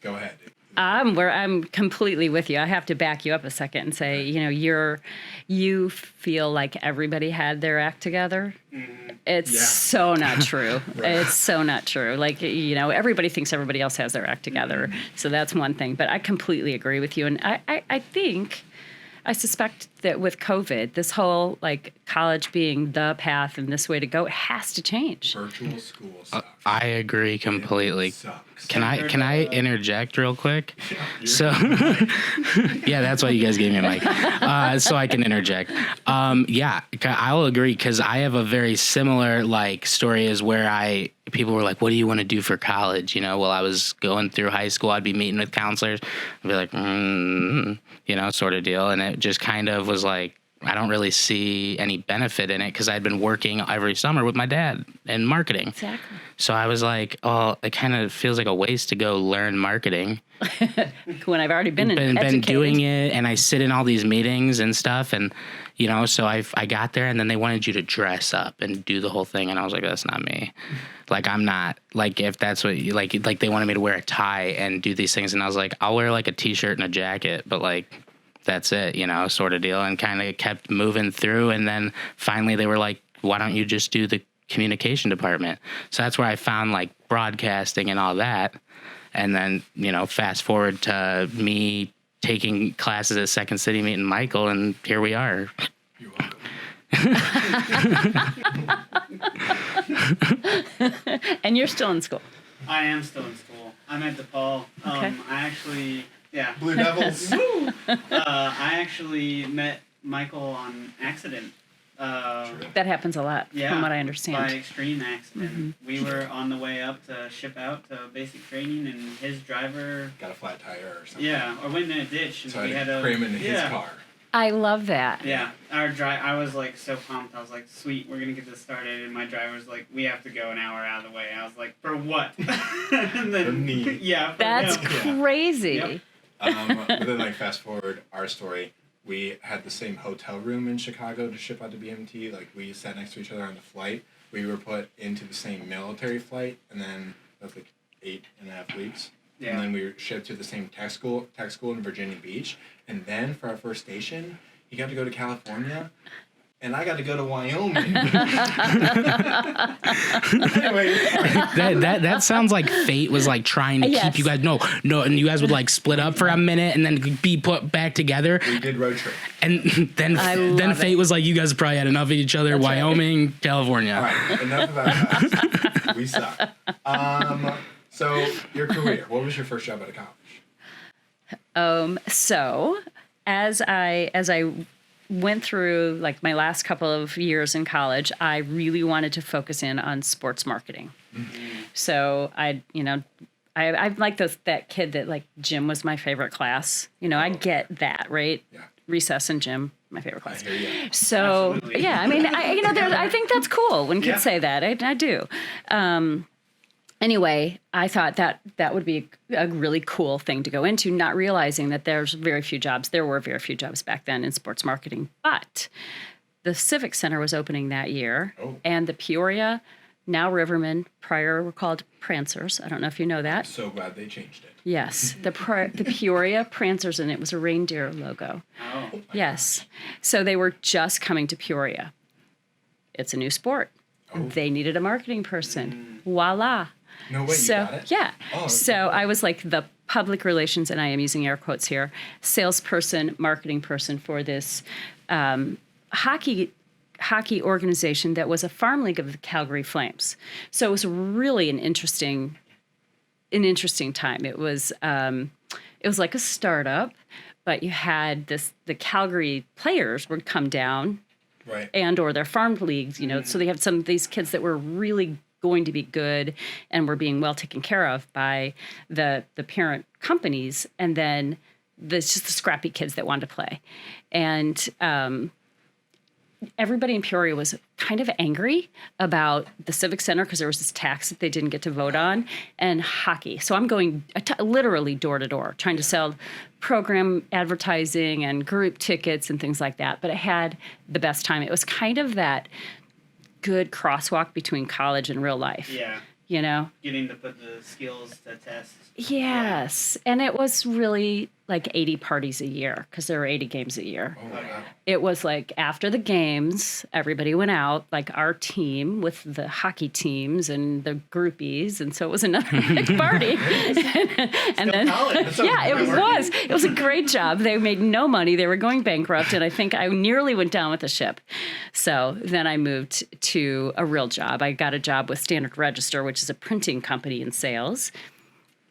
[SPEAKER 1] Go ahead.
[SPEAKER 4] I'm completely with you. I have to back you up a second and say, you feel like everybody had their act together. It's so not true. It's so not true. Like, everybody thinks everybody else has their act together. So that's one thing. But I completely agree with you. And I suspect that with COVID, this whole like college being the path and this way to go, it has to change.
[SPEAKER 1] Virtual school sucks.
[SPEAKER 2] I agree completely.
[SPEAKER 1] It sucks.
[SPEAKER 2] Can I interject real quick? So, yeah, that's why you guys gave me a mic, so I can interject. I will agree because I have a very similar like story as where people were like, "What do you want to do for college?" While I was going through high school, I'd be meeting with counselors. I'd be like, sort of deal, and it just kind of was like, I don't really see any benefit in it because I'd been working every summer with my dad in marketing.
[SPEAKER 4] Exactly.
[SPEAKER 2] So I was like, oh, it kind of feels like a waste to go learn marketing.
[SPEAKER 4] When I've already been
[SPEAKER 2] doing it, and I sit in all these meetings and stuff, and so I got there, and then they wanted you to dress up and do the whole thing, and I was like, that's not me. Like, I'm not, like, if that's what you, like they wanted me to wear a tie and do these things, and I was like, I'll wear, like, a T-shirt and a jacket, but, like, that's it, sort of deal, and kind of kept moving through, and then finally they were like, why don't you just do the communication department? So that's where I found, like, broadcasting and all that, and then, fast forward to me taking classes at Second City meeting Michael, and here we are.
[SPEAKER 1] You're welcome.
[SPEAKER 4] And you're still in school.
[SPEAKER 3] I am still in school. I'm at DePaul.
[SPEAKER 4] Okay.
[SPEAKER 1] Blue Devils.
[SPEAKER 3] I actually met Michael on accident.
[SPEAKER 4] That happens a lot, from what I understand.
[SPEAKER 3] By extreme accident. We were on the way up to ship out to basic training, and his driver
[SPEAKER 1] got a flat tire or something.
[SPEAKER 3] Yeah, or went in a ditch, and
[SPEAKER 1] so
[SPEAKER 3] we had
[SPEAKER 1] to cram into his car.
[SPEAKER 4] I love that.
[SPEAKER 3] Yeah, I was like so pumped. I was like, "Sweet, we're gonna get this started." And my driver's like, "We have to go an hour out of the way." I was like, "For what?" And then,
[SPEAKER 1] for me.
[SPEAKER 3] Yeah, for
[SPEAKER 4] that's
[SPEAKER 3] him.
[SPEAKER 4] crazy.
[SPEAKER 3] Yep.
[SPEAKER 1] But then, like, fast forward our story. We had the same hotel room in Chicago to ship out to BMT. Like, we sat next to each other on the flight. We were put into the same military flight, and then that was like 8.5 weeks. Yeah. And then we were shipped to the same tech school in Virginia Beach. And then for our first station, he got to go to California, and I got to go to Wyoming. Anyway,
[SPEAKER 2] that sounds like fate was like trying to keep you guys no, and you guys would like split up for a minute and then be put back together.
[SPEAKER 1] We did road trip,
[SPEAKER 2] and then fate was like, you guys probably had enough of each other. That's Wyoming, right. California.
[SPEAKER 1] All right, enough about us. We suck. So your career. What was your first job out of college?
[SPEAKER 4] So as I went through like my last couple of years in college, I really wanted to focus in on sports marketing. Mm-hmm. So I like that kid that like gym was my favorite class. I get that, right? Yeah. Recess and gym, my favorite class.
[SPEAKER 1] I hear you.
[SPEAKER 4] So absolutely. Yeah, I mean, I think that's cool when kids say that. I do. Anyway, I thought that would be a really cool thing to go into, not realizing that there were very few jobs back then in sports marketing. But the Civic Center was opening that year, and the Peoria, now Rivermen, prior were called Prancers. I don't know if you know that.
[SPEAKER 1] I'm so glad they changed it.
[SPEAKER 4] Yes, the Peoria Prancers, and it was a reindeer logo.
[SPEAKER 3] Oh.
[SPEAKER 4] Yes. So they were just coming to Peoria. It's a new sport. They needed a marketing person. Voila.
[SPEAKER 1] No way, you got it?
[SPEAKER 4] Yeah.
[SPEAKER 1] Oh,
[SPEAKER 4] so I was like the public relations, and I am using air quotes here, salesperson, marketing person for this hockey organization that was a farm league of the Calgary Flames. So it was really an interesting time. It was like a startup, but you had the Calgary players would come down,
[SPEAKER 1] right,
[SPEAKER 4] and or their farm leagues, so they have some of these kids that were really going to be good and were being well taken care of by the parent companies, and then just the scrappy kids that wanted to play. And everybody in Peoria was kind of angry about the Civic Center because there was this tax that they didn't get to vote on, and hockey. So I'm going literally door to door trying to sell program advertising and group tickets and things like that. But I had the best time. It was kind of that good crosswalk between college and real life.
[SPEAKER 3] Yeah.
[SPEAKER 4] You know?
[SPEAKER 3] Getting to put the skills to test.
[SPEAKER 4] Yes. And it was really like 80 parties a year because there were 80 games a year.
[SPEAKER 1] Oh, wow.
[SPEAKER 4] It was like after the games, everybody went out, like our team with the hockey teams and the groupies. And so it was another big party. And then, yeah, it was. It was a great job. They made no money. They were going bankrupt. And I think I nearly went down with the ship. So then I moved to a real job. I got a job with Standard Register, which is a printing company in sales.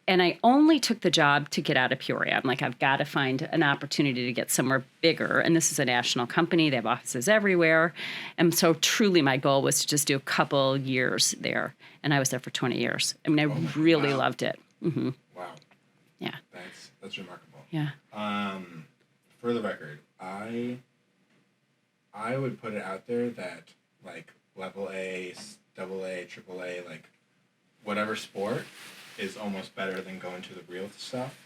[SPEAKER 4] And I only took the job to get out of Peoria. I'm like, I've got to find an opportunity to get somewhere bigger. And this is a national company. They have offices everywhere. And so truly my goal was to just do a couple years there. And I was there for 20 years. I mean, I really loved it. Mm-hmm.
[SPEAKER 1] Wow.
[SPEAKER 4] Yeah.
[SPEAKER 1] That's remarkable.
[SPEAKER 4] Yeah.
[SPEAKER 1] For the record, I would put it out there that like level A, double A, triple A, like whatever sport is almost better than going to the real stuff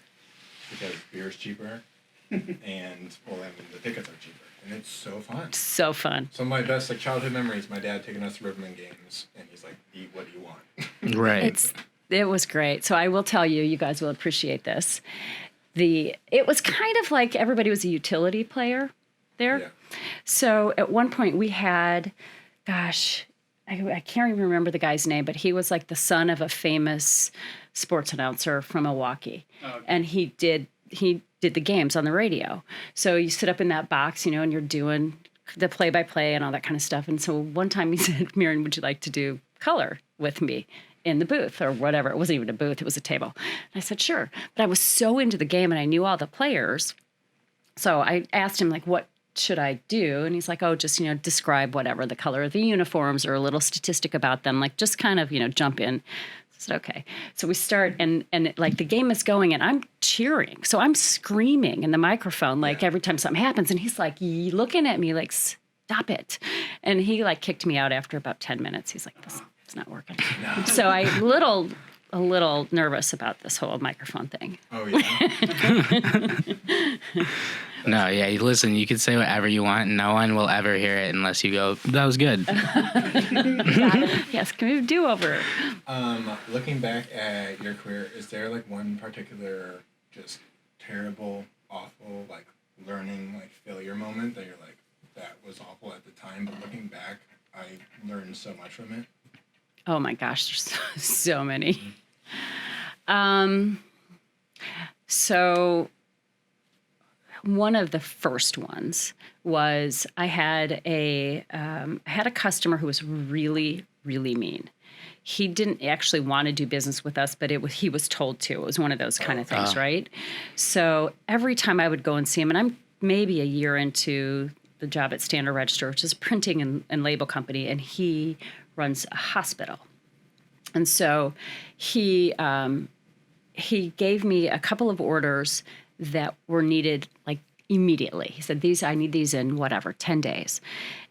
[SPEAKER 1] because beer's cheaper and well, I mean the tickets are cheaper and it's so fun.
[SPEAKER 4] So fun.
[SPEAKER 1] Some of my best like childhood memories, my dad taking us to Riverman games and he's like, "Eat what do you want?"
[SPEAKER 2] Right.
[SPEAKER 4] It was great. So I will tell you, you guys will appreciate this. It was kind of like everybody was a utility player there.
[SPEAKER 1] Yeah.
[SPEAKER 4] So at one point we had, gosh, I can't even remember the guy's name, but he was like the son of a famous sports announcer from Milwaukee. Oh, okay. And he did the games on the radio. So you sit up in that box, you know, and you're doing the play-by-play and all that kind of stuff. And so one time he said, "Mary, would you like to do color with me in the booth or whatever?" It wasn't even a booth. It was a table. And I said, "Sure." But I was so into the game and I knew all the players. So I asked him, like, what should I do? And he's like, "Oh, just, you know, describe whatever, the color of the uniforms or a little statistic about them, like just kind of, you know, jump in." I said, "Okay." So we start and like the game is going and I'm cheering. So I'm screaming in the microphone, like every time something happens. And he's like looking at me like, "Stop it." And he like kicked me out after about 10 minutes. He's like, "This it's not working." No. So a little nervous about this whole microphone thing.
[SPEAKER 1] Oh, yeah.
[SPEAKER 2] No, yeah. Listen, you can say whatever you want. No one will ever hear it unless you go, "That was good."
[SPEAKER 4] Yes, can we do over?
[SPEAKER 1] Looking back at your career, is there like one particular just terrible, awful, like learning, like failure moment that you're like, that was awful at the time, but looking back, I learned so much from it?
[SPEAKER 4] Oh my gosh, there's so many. So one of the first ones was I had a customer who was really, really mean. He didn't actually want to do business with us, but he was told to. It was one of those kind of things, right? So every time I would go and see him, and I'm maybe a year into the job at Standard Register, which is a printing and label company, and he runs a hospital. And so he gave me a couple of orders that were needed like immediately. He said, I need these in whatever, 10 days.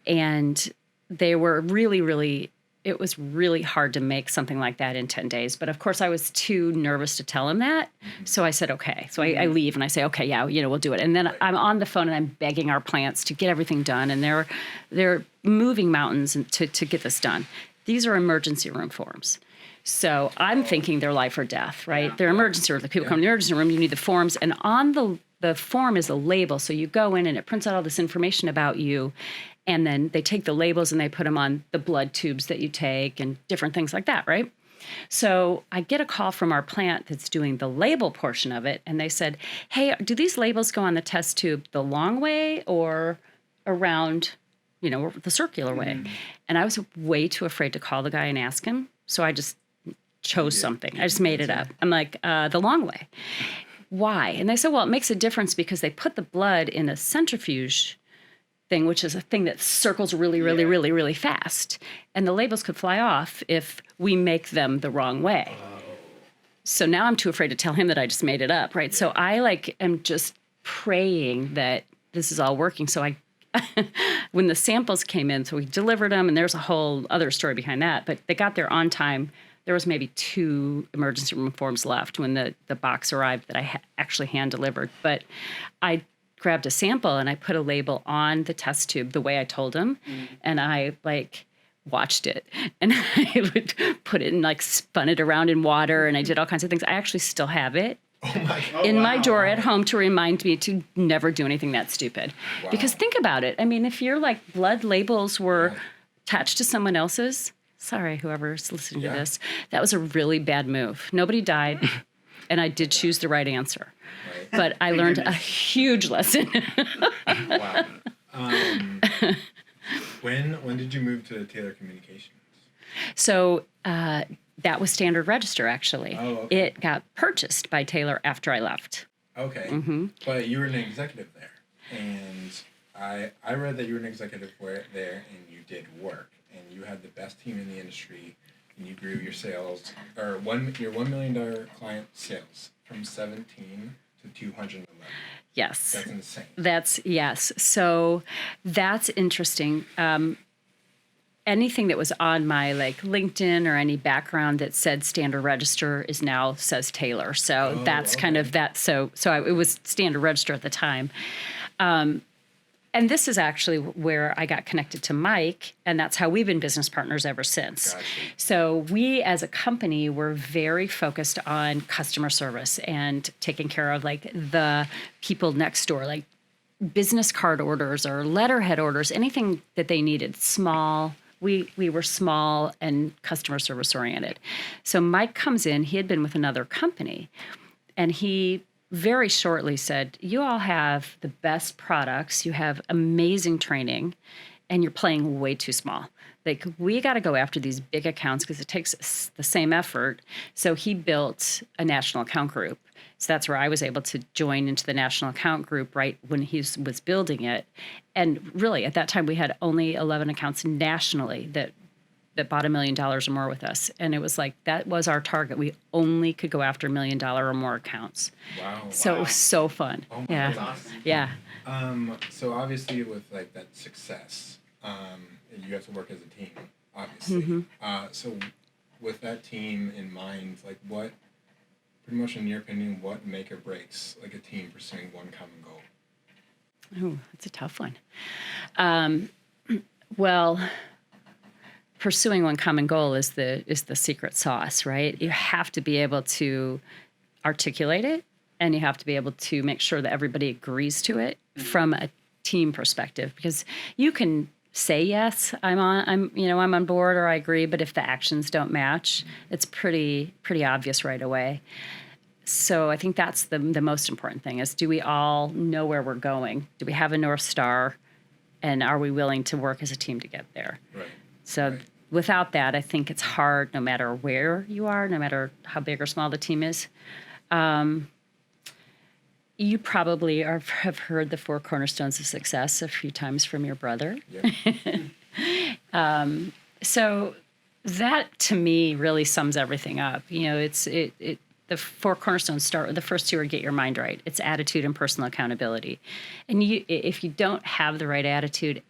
[SPEAKER 4] And they were really, really, it was really hard to make something like that in 10 days. But of course I was too nervous to tell him that. So I said, okay. So I leave and I say, okay, yeah, you know, we'll do it. And then I'm on the phone and I'm begging our plants to get everything done. And they're moving mountains to get this done. These are emergency room forms. So I'm thinking they're life or death, right? They're emergency room. The people come to the emergency room, you need the forms. And on the form is a label. So you go in and it prints out all this information about you. And then they take the labels and they put them on the blood tubes that you take and different things like that, right? So I get a call from our plant that's doing the label portion of it. And they said, "Hey, do these labels go on the test tube the long way or around, you know, the circular way?" And I was way too afraid to call the guy and ask him. So I just chose something. I just made it up. I'm like, the long way. Why? And they said, well, it makes a difference because they put the blood in a centrifuge thing, which is a thing that circles really, really, really, really fast. And the labels could fly off if we make them the wrong way. So now I'm too afraid to tell him that I just made it up, right? So I am just praying that this is all working. So I when the samples came in, so we delivered them, and there's a whole other story behind that, but they got there on time. There was maybe 2 emergency room forms left when the box arrived that I actually hand delivered. But I grabbed a sample and I put a label on the test tube the way I told him. And I watched it, and I would put it and spun it around in water, and I did all kinds of things. I actually still have it in my drawer at home to remind me to never do anything that stupid. Wow. Because think about it. I mean, if your blood labels were attached to someone else's, sorry, whoever's listening to this, that was a really bad move. Nobody died, and I did choose the right answer. Right. But I learned a huge lesson.
[SPEAKER 1] Wow. When did you move to Taylor Communications?
[SPEAKER 4] So that was Standard Register, actually.
[SPEAKER 1] Oh, okay.
[SPEAKER 4] It got purchased by Taylor after I left.
[SPEAKER 1] Okay. Mm-hmm. But you were an executive there. And I read that you were an executive there, and you did work. And you had the best team in the industry, and you grew your sales, or your $1 million client sales from 17 to 211.
[SPEAKER 4] Yes.
[SPEAKER 1] That's insane.
[SPEAKER 4] Yes. So that's interesting. Anything that was on my LinkedIn or any background that said Standard Register is now says Taylor. So that's kind of that. So it was Standard Register at the time. And this is actually where I got connected to Mike, and that's how we've been business partners ever since. Gotcha. So we as a company were very focused on customer service and taking care of the people next door, business card orders or letterhead orders, anything that they needed, small. We were small and customer service oriented. So Mike comes in, he had been with another company, and he very shortly said, you all have the best products, you have amazing training, and you're playing way too small. We got to go after these big accounts because it takes the same effort. So he built a national account group. So that's where I was able to join into the national account group right when he was building it. And really, at that time, we had only 11 accounts nationally that bought $1 million or more with us. And it was that was our target. We only could go after $1 million or more accounts. Wow. So it was so fun.
[SPEAKER 1] Oh my
[SPEAKER 4] yeah.
[SPEAKER 1] God. Awesome.
[SPEAKER 4] Yeah.
[SPEAKER 1] So obviously with that success, you have to work as a team, obviously. Mm-hmm. So with that team in mind, what, pretty much in your opinion, what make or breaks a team pursuing one common goal?
[SPEAKER 4] Oh, that's a tough one. Well, pursuing one common goal is the secret sauce, right? You have to be able to articulate it, and you have to be able to make sure that everybody agrees to it from a team perspective, because you can say yes, I'm on board, or I agree, but if the actions don't match, it's pretty obvious right away. So I think that's the most important thing is, do we all know where we're going? Do we have a North Star, and are we willing to work as a team to get there? Right. So without that, I think it's hard no matter where you are, no matter how big or small the team is. You probably have heard the 4 cornerstones of success a few times from your brother. Yeah. So that to me really sums everything up. The 4 cornerstones start with the first 2 are get your mind right. It's attitude and personal accountability. And if you don't have the right attitude,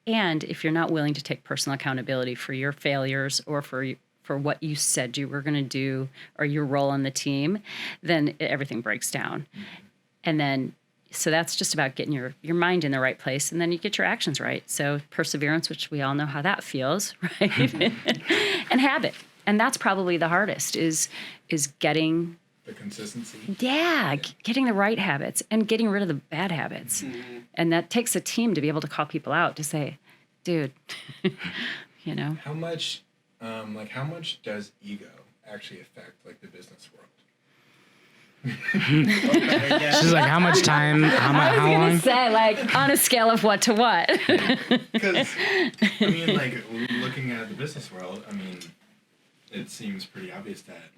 [SPEAKER 4] and if you're not willing to take personal accountability for your failures or for what you said you were going to do or your role on the team, then everything breaks down. And then, so that's just about getting your mind in the right place, and then you get your actions right. So perseverance, which we all know how that feels, right? And habit. And that's probably the hardest is getting
[SPEAKER 1] the consistency.
[SPEAKER 4] Yeah, getting the right habits and getting rid of the bad habits. Mm-hmm. And that takes a team to be able to call people out to say, dude,
[SPEAKER 1] How much does ego actually affect the business world?
[SPEAKER 2] She's like, how much time? How long?
[SPEAKER 4] I was gonna say, on a scale of what to what?
[SPEAKER 1] Because looking at the business world, it seems pretty obvious that,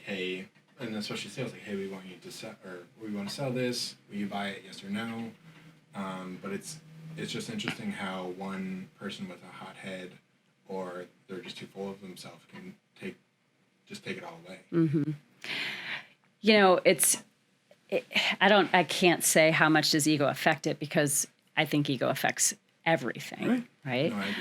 [SPEAKER 1] hey, and especially sales, hey, we want you to sell, or we want to sell this. Will you buy it? Yes or no? But it's just interesting how one person with a hot head, or they're just too full of themselves, can take it all away. Mm-hmm.
[SPEAKER 4] I can't say how much does ego affect it, because I think ego affects everything, right?
[SPEAKER 1] No, I agree.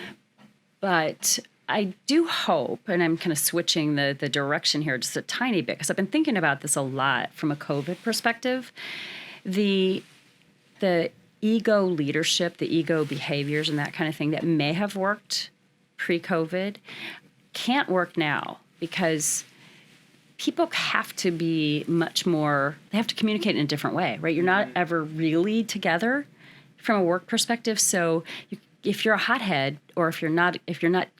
[SPEAKER 4] But I do hope, and I'm kind of switching the direction here just a tiny bit, because I've been thinking about this a lot from a COVID perspective. The ego leadership, the ego behaviors and that kind of thing that may have worked pre-COVID can't work now, because people have to be much more, they have to communicate in a different way, right? You're not ever really together from a work perspective. So if you're a hothead, or if you're not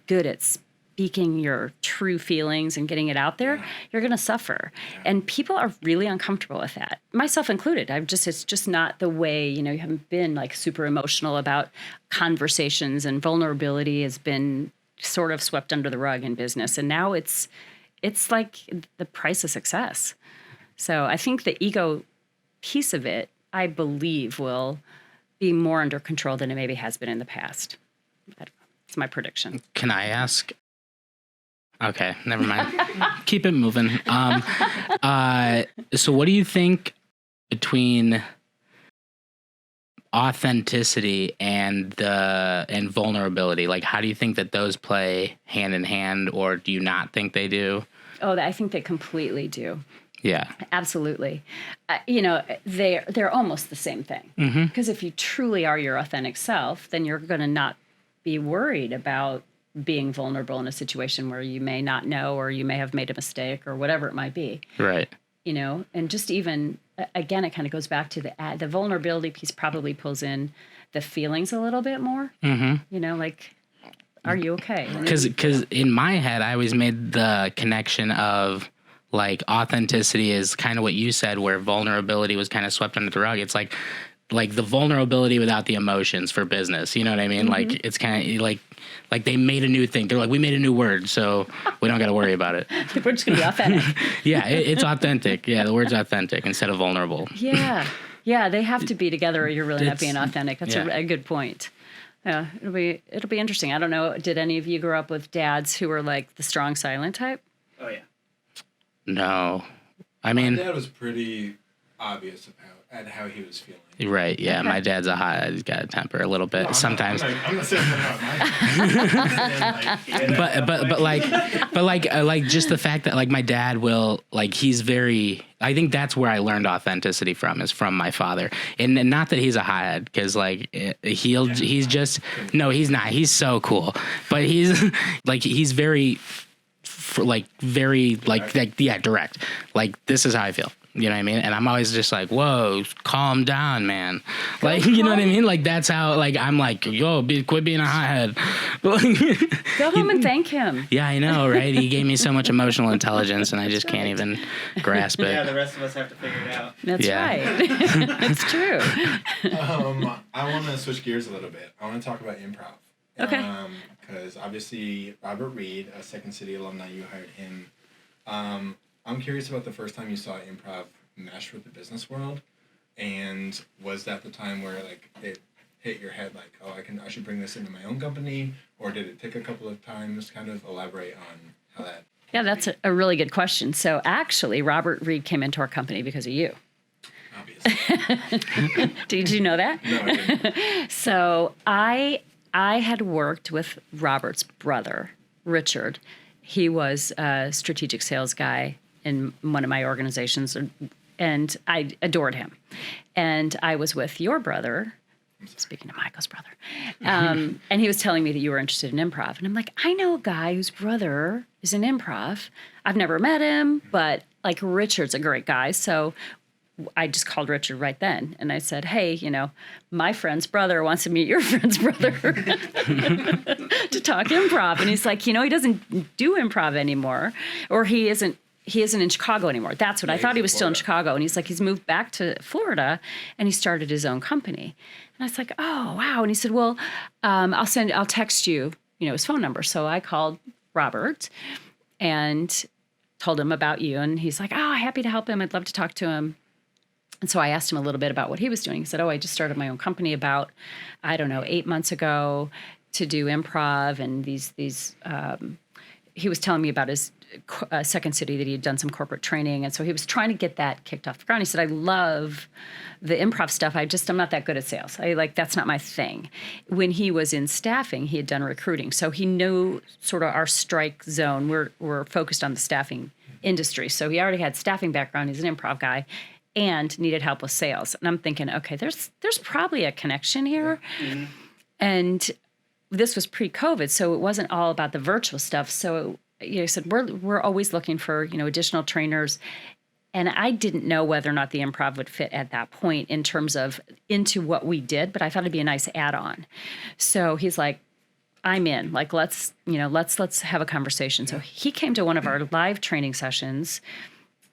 [SPEAKER 4] good at speaking your true feelings and getting it out there, you're going to suffer. And people are really uncomfortable with that, myself included. It's just not the way, you haven't been like super emotional about conversations, and vulnerability has been sort of swept under the rug in business. And now it's like the price of success. So I think the ego piece of it, I believe, will be more under control than it maybe has been in the past. It's my prediction.
[SPEAKER 2] Can I ask? Okay, never mind. Keep it moving. So what do you think between authenticity and vulnerability? Like, how do you think that those play hand in hand, or do you not think they do?
[SPEAKER 4] Oh, I think they completely do.
[SPEAKER 2] Yeah,
[SPEAKER 4] absolutely. They're almost the same thing. Because if you truly are your authentic self, then you're going to not be worried about being vulnerable in a situation where you may not know, or you may have made a mistake, or whatever it might be.
[SPEAKER 2] Right.
[SPEAKER 4] And just even, again, it kind of goes back to the vulnerability piece probably pulls in the feelings a little bit more. Like, are you okay?
[SPEAKER 2] Because in my head, I always made the connection of, like, authenticity is kind of what you said, where vulnerability was kind of swept under the rug. It's like the vulnerability without the emotions for business. You know what I mean? Like, it's kind of like they made a new thing. They're like, we made a new word, so we don't got to worry about it.
[SPEAKER 4] We're just going to be authentic.
[SPEAKER 2] Yeah, it's authentic. Yeah, the word's authentic instead of vulnerable.
[SPEAKER 4] Yeah, they have to be together, or you're really not being authentic. That's a good point. Yeah, it'll be interesting. I don't know. Did any of you grow up with dads who were like the strong, silent type?
[SPEAKER 3] Oh yeah.
[SPEAKER 2] No, I mean,
[SPEAKER 1] my dad was pretty obvious about how he was feeling.
[SPEAKER 2] Right? Yeah, my dad's he's got a temper a little bit sometimes.
[SPEAKER 1] I'm not saying that about mine.
[SPEAKER 2] but like just the fact that, like, my dad will, like, he's very. I think that's where I learned authenticity from, is from my father, and not that he's a hothead, because like he's just no, he's not. He's so cool, but he's like he's very. Direct. Like, this is how I feel. You know what I mean? And I'm always just like, whoa, calm down, man. Like, you know what I mean? Like, that's how, like, I'm like, yo, quit being a hothead.
[SPEAKER 4] Go home and thank him.
[SPEAKER 2] Yeah, I know, right? He gave me so much emotional intelligence, and I just can't even grasp it.
[SPEAKER 3] Yeah, the rest of us have to figure it out.
[SPEAKER 4] That's right. That's true.
[SPEAKER 1] I want to switch gears a little bit. I want to talk about improv.
[SPEAKER 4] Okay.
[SPEAKER 1] Because obviously Robert Reed, a Second City alumni, you hired him. I'm curious about the first time you saw improv mesh with the business world, and was that the time where, like, it hit your head, like, oh, I should bring this into my own company, or did it take a couple of times? Kind of elaborate on how that.
[SPEAKER 4] Yeah, that's a really good question. So actually, Robert Reed came into our company because of you.
[SPEAKER 1] Obviously.
[SPEAKER 4] Did you know that?
[SPEAKER 1] No, I didn't.
[SPEAKER 4] So I had worked with Robert's brother, Richard. He was a strategic sales guy in one of my organizations, and I adored him. And I was with your brother, speaking of Michael's brother, and he was telling me that you were interested in improv. And I'm like, I know a guy whose brother is in improv. I've never met him, but, like, Richard's a great guy. So I just called Richard right then, and I said, hey, my friend's brother wants to meet your friend's brother to talk improv. And he's like, he doesn't do improv anymore, or he isn't in Chicago anymore. That's what I thought. He was still in Chicago. And he's like, he's moved back to Florida, and he started his own company. And I was like, oh, wow. And he said, well, I'll text you, his phone number. So I called Robert and told him about you. And he's like, oh, happy to help him. I'd love to talk to him. And so I asked him a little bit about what he was doing. He said, oh, I just started my own company about, 8 months ago to do improv and these he was telling me about his second city that he had done some corporate training. And so he was trying to get that kicked off the ground. He said, I love the improv stuff. I'm not that good at sales. That's not my thing. When he was in staffing, he had done recruiting. So he knew sort of our strike zone. We're focused on the staffing industry. So he already had staffing background. He's an improv guy and needed help with sales. And I'm thinking, okay, there's probably a connection here. Mm-hmm. And this was pre-COVID, so it wasn't all about the virtual stuff. So I said, we're always looking for, additional trainers. And I didn't know whether or not the improv would fit at that point in terms of into what we did, but I thought it'd be a nice add-on. So he's like, I'm in. Like, let's have a conversation. So he came to one of our live training sessions,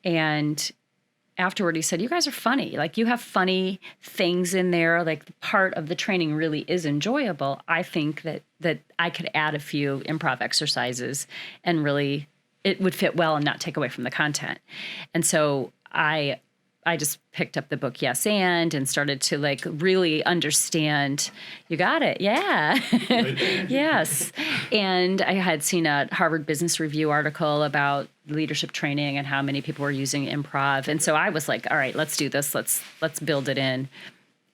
[SPEAKER 4] and afterward he said, you guys are funny. Like, you have funny things in there. Like, the part of the training really is enjoyable. I think that I could add a few improv exercises and really it would fit well and not take away from the content. And so I just picked up the book Yes and started to really understand. You got it. Yeah. Yes. And I had seen a Harvard Business Review article about leadership training and how many people were using improv. And so I was like, all right, let's do this. Let's build it in.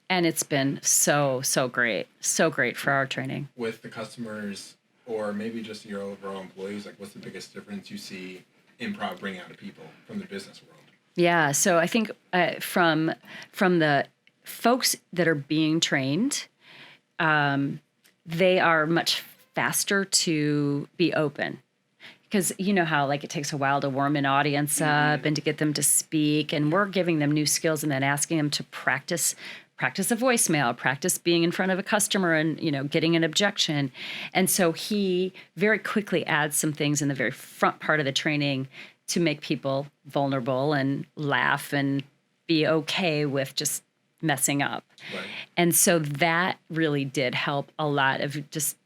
[SPEAKER 4] And it's been so great. So great for our training.
[SPEAKER 1] With the customers or maybe just your overall employees, what's the biggest difference you see improv bring out of people from the business world?
[SPEAKER 4] Yeah, so I think from the folks that are being trained, they are much faster to be open. Because you know how it takes a while to warm an audience up and to get them to speak, and we're giving them new skills and then asking them to practice a voicemail, practice being in front of a customer and, getting an objection. And so he very quickly adds some things in the very front part of the training to make people vulnerable and laugh and be okay with just messing up. Right. And so that really did help a lot of just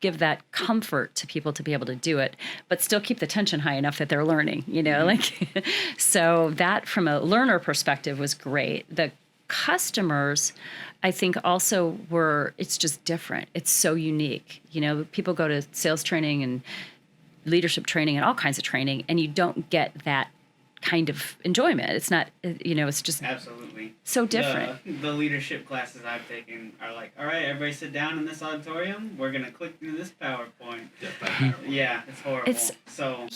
[SPEAKER 4] give that comfort to people to be able to do it, but still keep the tension high enough that they're learning, So that from a learner perspective was great. The customers, I think also it's just different. It's so unique. People go to sales training and leadership training and all kinds of training, and you don't get that kind of enjoyment. It's not, it's just
[SPEAKER 3] absolutely
[SPEAKER 4] so different.
[SPEAKER 3] The leadership classes I've taken are like, all right, everybody sit down in this auditorium. We're going to click through this PowerPoint. Yeah, it's horrible.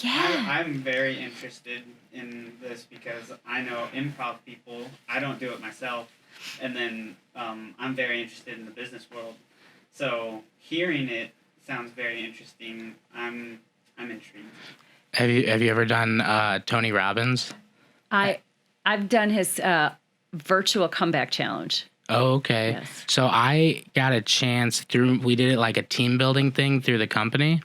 [SPEAKER 3] I'm very interested in this because I know improv people. I don't do it myself. And then I'm very interested in the business world. So hearing it sounds very interesting. I'm intrigued.
[SPEAKER 2] Have you ever done Tony Robbins?
[SPEAKER 4] I've done his virtual comeback challenge.
[SPEAKER 2] Oh, okay. Yes. So I got a chance we did it like a team building thing through the company.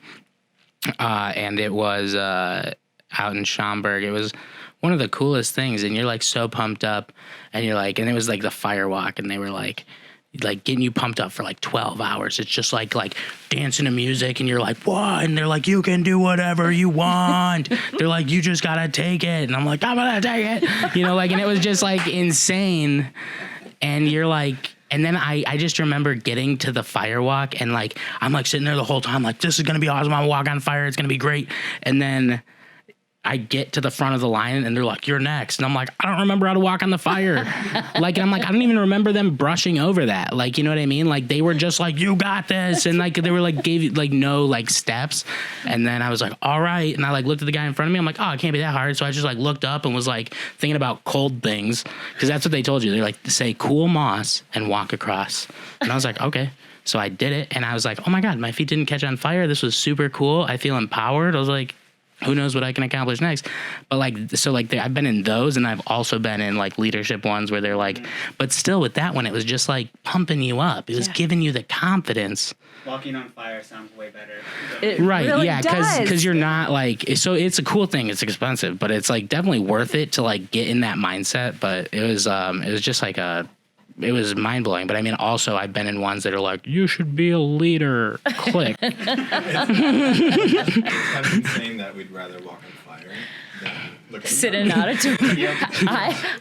[SPEAKER 2] And it was out in Schaumburg. It was one of the coolest things. And you're so pumped up and you're and it was the fire walk and they were getting you pumped up for 12 hours. It's just like dancing to music and you're what? And they're you can do whatever you want. They're you just gotta take it. And I'm I'm gonna take it. And it was just insane. And you're and then I just remember getting to the fire walk and I'm sitting there the whole time this is gonna be awesome. I'm gonna walk on fire. It's gonna be great. And then I get to the front of the line and they're you're next. And I'm I don't remember how to walk on the fire. And I'm I don't even remember them brushing over that. You know what I mean? They were just you got this. And they were gave you no steps. And then I was all right. And I looked at the guy in front of me. I'm oh, it can't be that hard. So I just looked up and was thinking about cold things. Cause that's what they told you. They're say cool moss and walk across. And I was okay. So I did it. And I was oh my God, my feet didn't catch on fire. This was super cool. I feel empowered. I was who knows what I can accomplish next? But I've been in those, and I've also been in leadership ones where they're but still with that one, it was just pumping you up. It was giving you the confidence.
[SPEAKER 3] Walking on fire sounds way better.
[SPEAKER 4] It really
[SPEAKER 2] because you're not so it's a cool thing. It's expensive, but it's definitely worth it to get in that mindset. But it was just it was mind blowing. But I mean, also I've been in ones that are like, you should be a leader. Click.
[SPEAKER 1] It's kind of insane that we'd rather walk on fire than look at
[SPEAKER 4] Sit in an auditorium.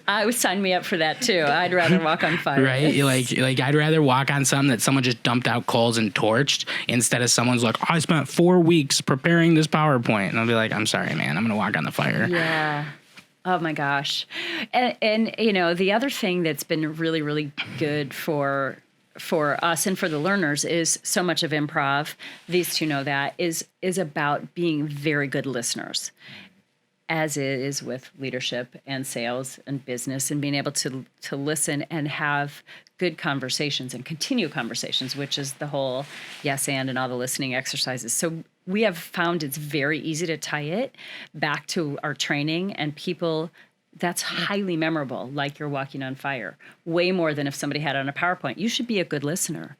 [SPEAKER 4] I would sign me up for that too. I'd rather walk on fire.
[SPEAKER 2] Right? Like I'd rather walk on something that someone just dumped out coals and torched instead of someone's like, I spent 4 weeks preparing this PowerPoint. And I'll be like, I'm sorry, man. I'm going to walk on the fire.
[SPEAKER 4] Yeah. Oh my gosh. And you know, the other thing that's been really, really good for us and for the learners is so much of improv, these two know that, is about being very good listeners, as it is with leadership and sales and business, and being able to listen and have good conversations and continue conversations, which is the whole yes and all the listening exercises. So we have found it's very easy to tie it back to our training, and people, that's highly memorable, like you're walking on fire, way more than if somebody had it on a PowerPoint. You should be a good listener,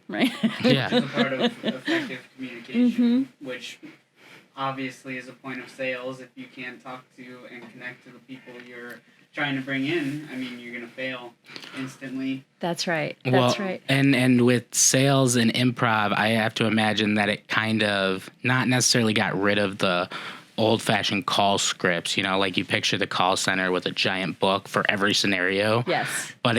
[SPEAKER 4] right?
[SPEAKER 2] Yeah.
[SPEAKER 3] It's a part of effective communication, which obviously is a point of sales. If you can't talk to and connect to the people you're trying to bring in, I mean, you're going to fail instantly.
[SPEAKER 4] That's right. That's right.
[SPEAKER 2] And with sales and improv, I have to imagine that it kind of not necessarily got rid of the old-fashioned call scripts, you know, like you picture the call center with a giant book for every scenario.
[SPEAKER 4] Yes.
[SPEAKER 2] But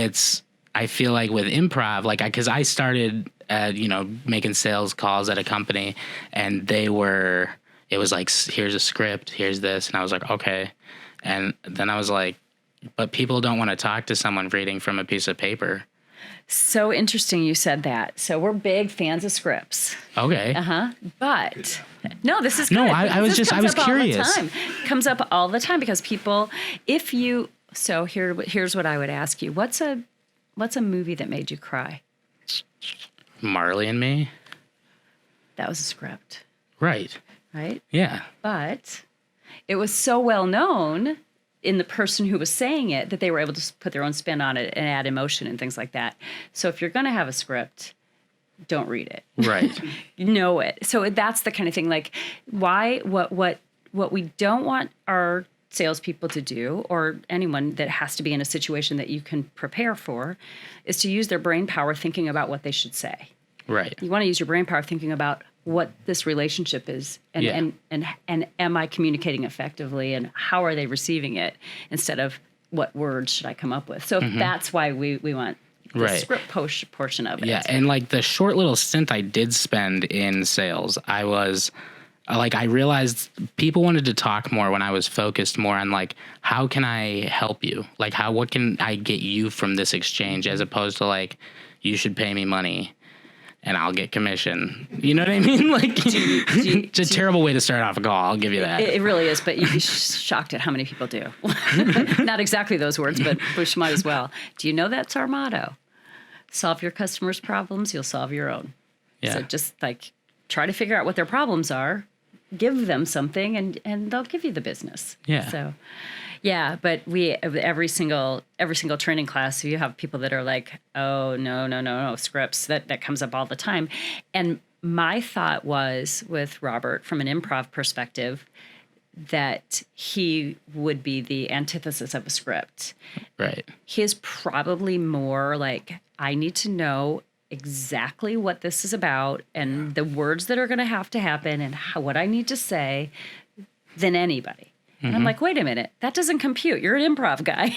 [SPEAKER 2] I feel like with improv, like, because I started, making sales calls at a company, and it was like, here's a script, here's this. And I was like, okay. And then I was like, but people don't want to talk to someone reading from a piece of paper.
[SPEAKER 4] So interesting you said that. So we're big fans of scripts.
[SPEAKER 2] Okay.
[SPEAKER 4] But no, this is good.
[SPEAKER 2] No, I was curious.
[SPEAKER 4] Comes up all the time because people, here's what I would ask you. What's a movie that made you cry?
[SPEAKER 2] Marley and Me.
[SPEAKER 4] That was a script.
[SPEAKER 2] Right.
[SPEAKER 4] Right?
[SPEAKER 2] Yeah.
[SPEAKER 4] But it was so well known in the person who was saying it that they were able to put their own spin on it and add emotion and things like that. So if you're going to have a script, don't read it.
[SPEAKER 2] Right.
[SPEAKER 4] Know it. So that's the kind of thing, like, what we don't want our salespeople to do, or anyone that has to be in a situation that you can prepare for, is to use their brain power thinking about what they should say.
[SPEAKER 2] Right.
[SPEAKER 4] You want to use your brain power thinking about what this relationship is, and am I communicating effectively, and how are they receiving it, instead of what words should I come up with. So that's why we want the script portion of it.
[SPEAKER 2] Yeah, and like the short little stint I did spend in sales, I realized people wanted to talk more when I was focused more on like, how can I help you? Like, what can I get you from this exchange, as opposed to like, you should pay me money and I'll get commission. You know what I mean? Like, it's a terrible way to start off a call. I'll give you that.
[SPEAKER 4] It really is, but you'd be shocked at how many people do. Not exactly those words, but Bush might as well. Do you know that's our motto? Solve your customers' problems, you'll solve your own.
[SPEAKER 2] Yeah.
[SPEAKER 4] So just like try to figure out what their problems are, give them something, and they'll give you the business.
[SPEAKER 2] Yeah.
[SPEAKER 4] So, yeah, but every single training class, you have people that are like, oh, no, scripts. That comes up all the time. And my thought was, with Robert, from an improv perspective, that he would be the antithesis of a script.
[SPEAKER 2] Right.
[SPEAKER 4] He is probably more like, I need to know exactly what this is about and the words that are going to happen and what I need to say than anybody. And I'm like, wait a minute, that doesn't compute. You're an improv guy.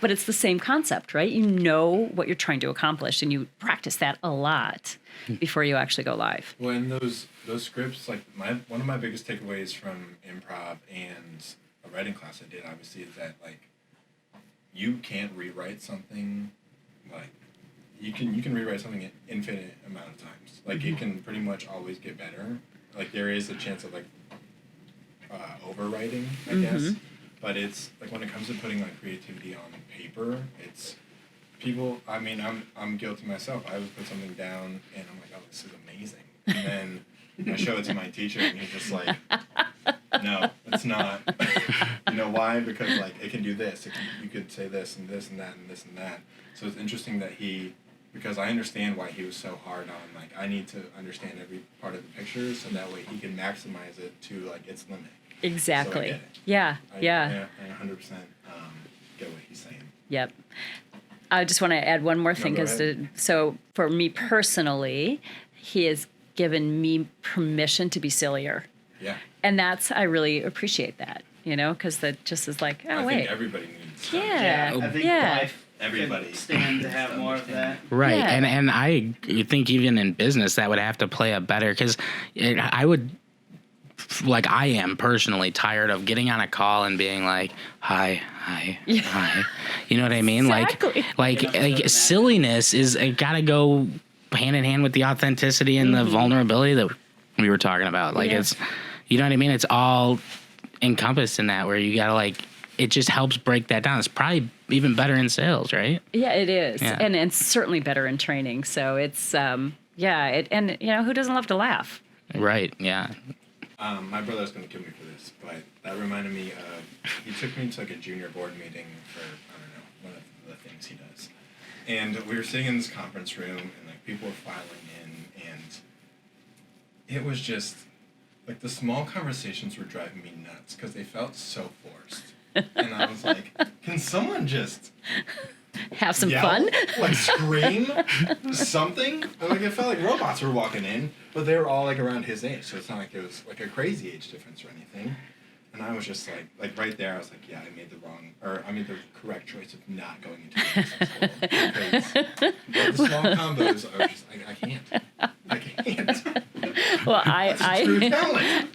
[SPEAKER 4] But it's the same concept, right? You know what you're trying to accomplish, and you practice that a lot before you actually go live.
[SPEAKER 1] Well, in those scripts, like one of my biggest takeaways from improv and a writing class I did, obviously, is that like you can't rewrite something. Like you can rewrite something an infinite amount of times. Like it can pretty much always get better. Like there is a chance of like overwriting, I guess. But it's like when it comes to putting like creativity on paper, it's people. I mean, I'm guilty myself. I would put something down and I'm like, oh, this is amazing, and then I show it to my teacher and he's just like, no, it's not. You know why? Because like it can do this. You could say this and this and that and this and that. So it's interesting that because I understand why he was so hard on like I need to understand every part of the picture so that way he can maximize it to like its limit.
[SPEAKER 4] Exactly.
[SPEAKER 1] So I get it.
[SPEAKER 4] Yeah.
[SPEAKER 1] I 100% get what he's saying.
[SPEAKER 4] Yep. I just want to add one more thing.
[SPEAKER 1] go ahead.
[SPEAKER 4] So for me personally, he has given me permission to be sillier.
[SPEAKER 1] Yeah.
[SPEAKER 4] And I really appreciate that, because that just is like, oh,
[SPEAKER 1] I
[SPEAKER 4] wait.
[SPEAKER 1] think everybody needs
[SPEAKER 4] Yeah.
[SPEAKER 3] I think
[SPEAKER 4] Yeah.
[SPEAKER 3] life
[SPEAKER 1] Everybody
[SPEAKER 3] could stand to have more of that.
[SPEAKER 2] Right.
[SPEAKER 4] Yeah.
[SPEAKER 2] And I think even in business that would have to play a better, because I would, like I am personally tired of getting on a call and being like, hi. You know what I mean?
[SPEAKER 4] Exactly.
[SPEAKER 2] Like silliness is got to go hand in hand with the authenticity and the vulnerability that we were talking about. Like it's, you know what I mean? It's all encompassed in that, where you got to it just helps break that down. It's probably even better in sales, right?
[SPEAKER 4] Yeah, it is.
[SPEAKER 2] Yeah.
[SPEAKER 4] And it's certainly better in training. So it's, and who doesn't love to laugh?
[SPEAKER 2] Right. Yeah.
[SPEAKER 1] My brother's going to kill me for this, but that reminded me of, he took me to a junior board meeting for, I don't know, one of the things he does. And we were sitting in this conference room, and people were filing in, and it was just, the small conversations were driving me nuts because they felt so forced. And I was like, can someone just
[SPEAKER 4] Have some
[SPEAKER 1] yell,
[SPEAKER 4] fun?
[SPEAKER 1] scream, something? And, it felt like robots were walking in, but they were all around his age, so it's not like it was a crazy age difference or anything. And I was just like right there, I was like, yeah, I made the correct choice of not going into the business world. Because the small combos are just, I can't.
[SPEAKER 4] Well,
[SPEAKER 1] That's a true talent.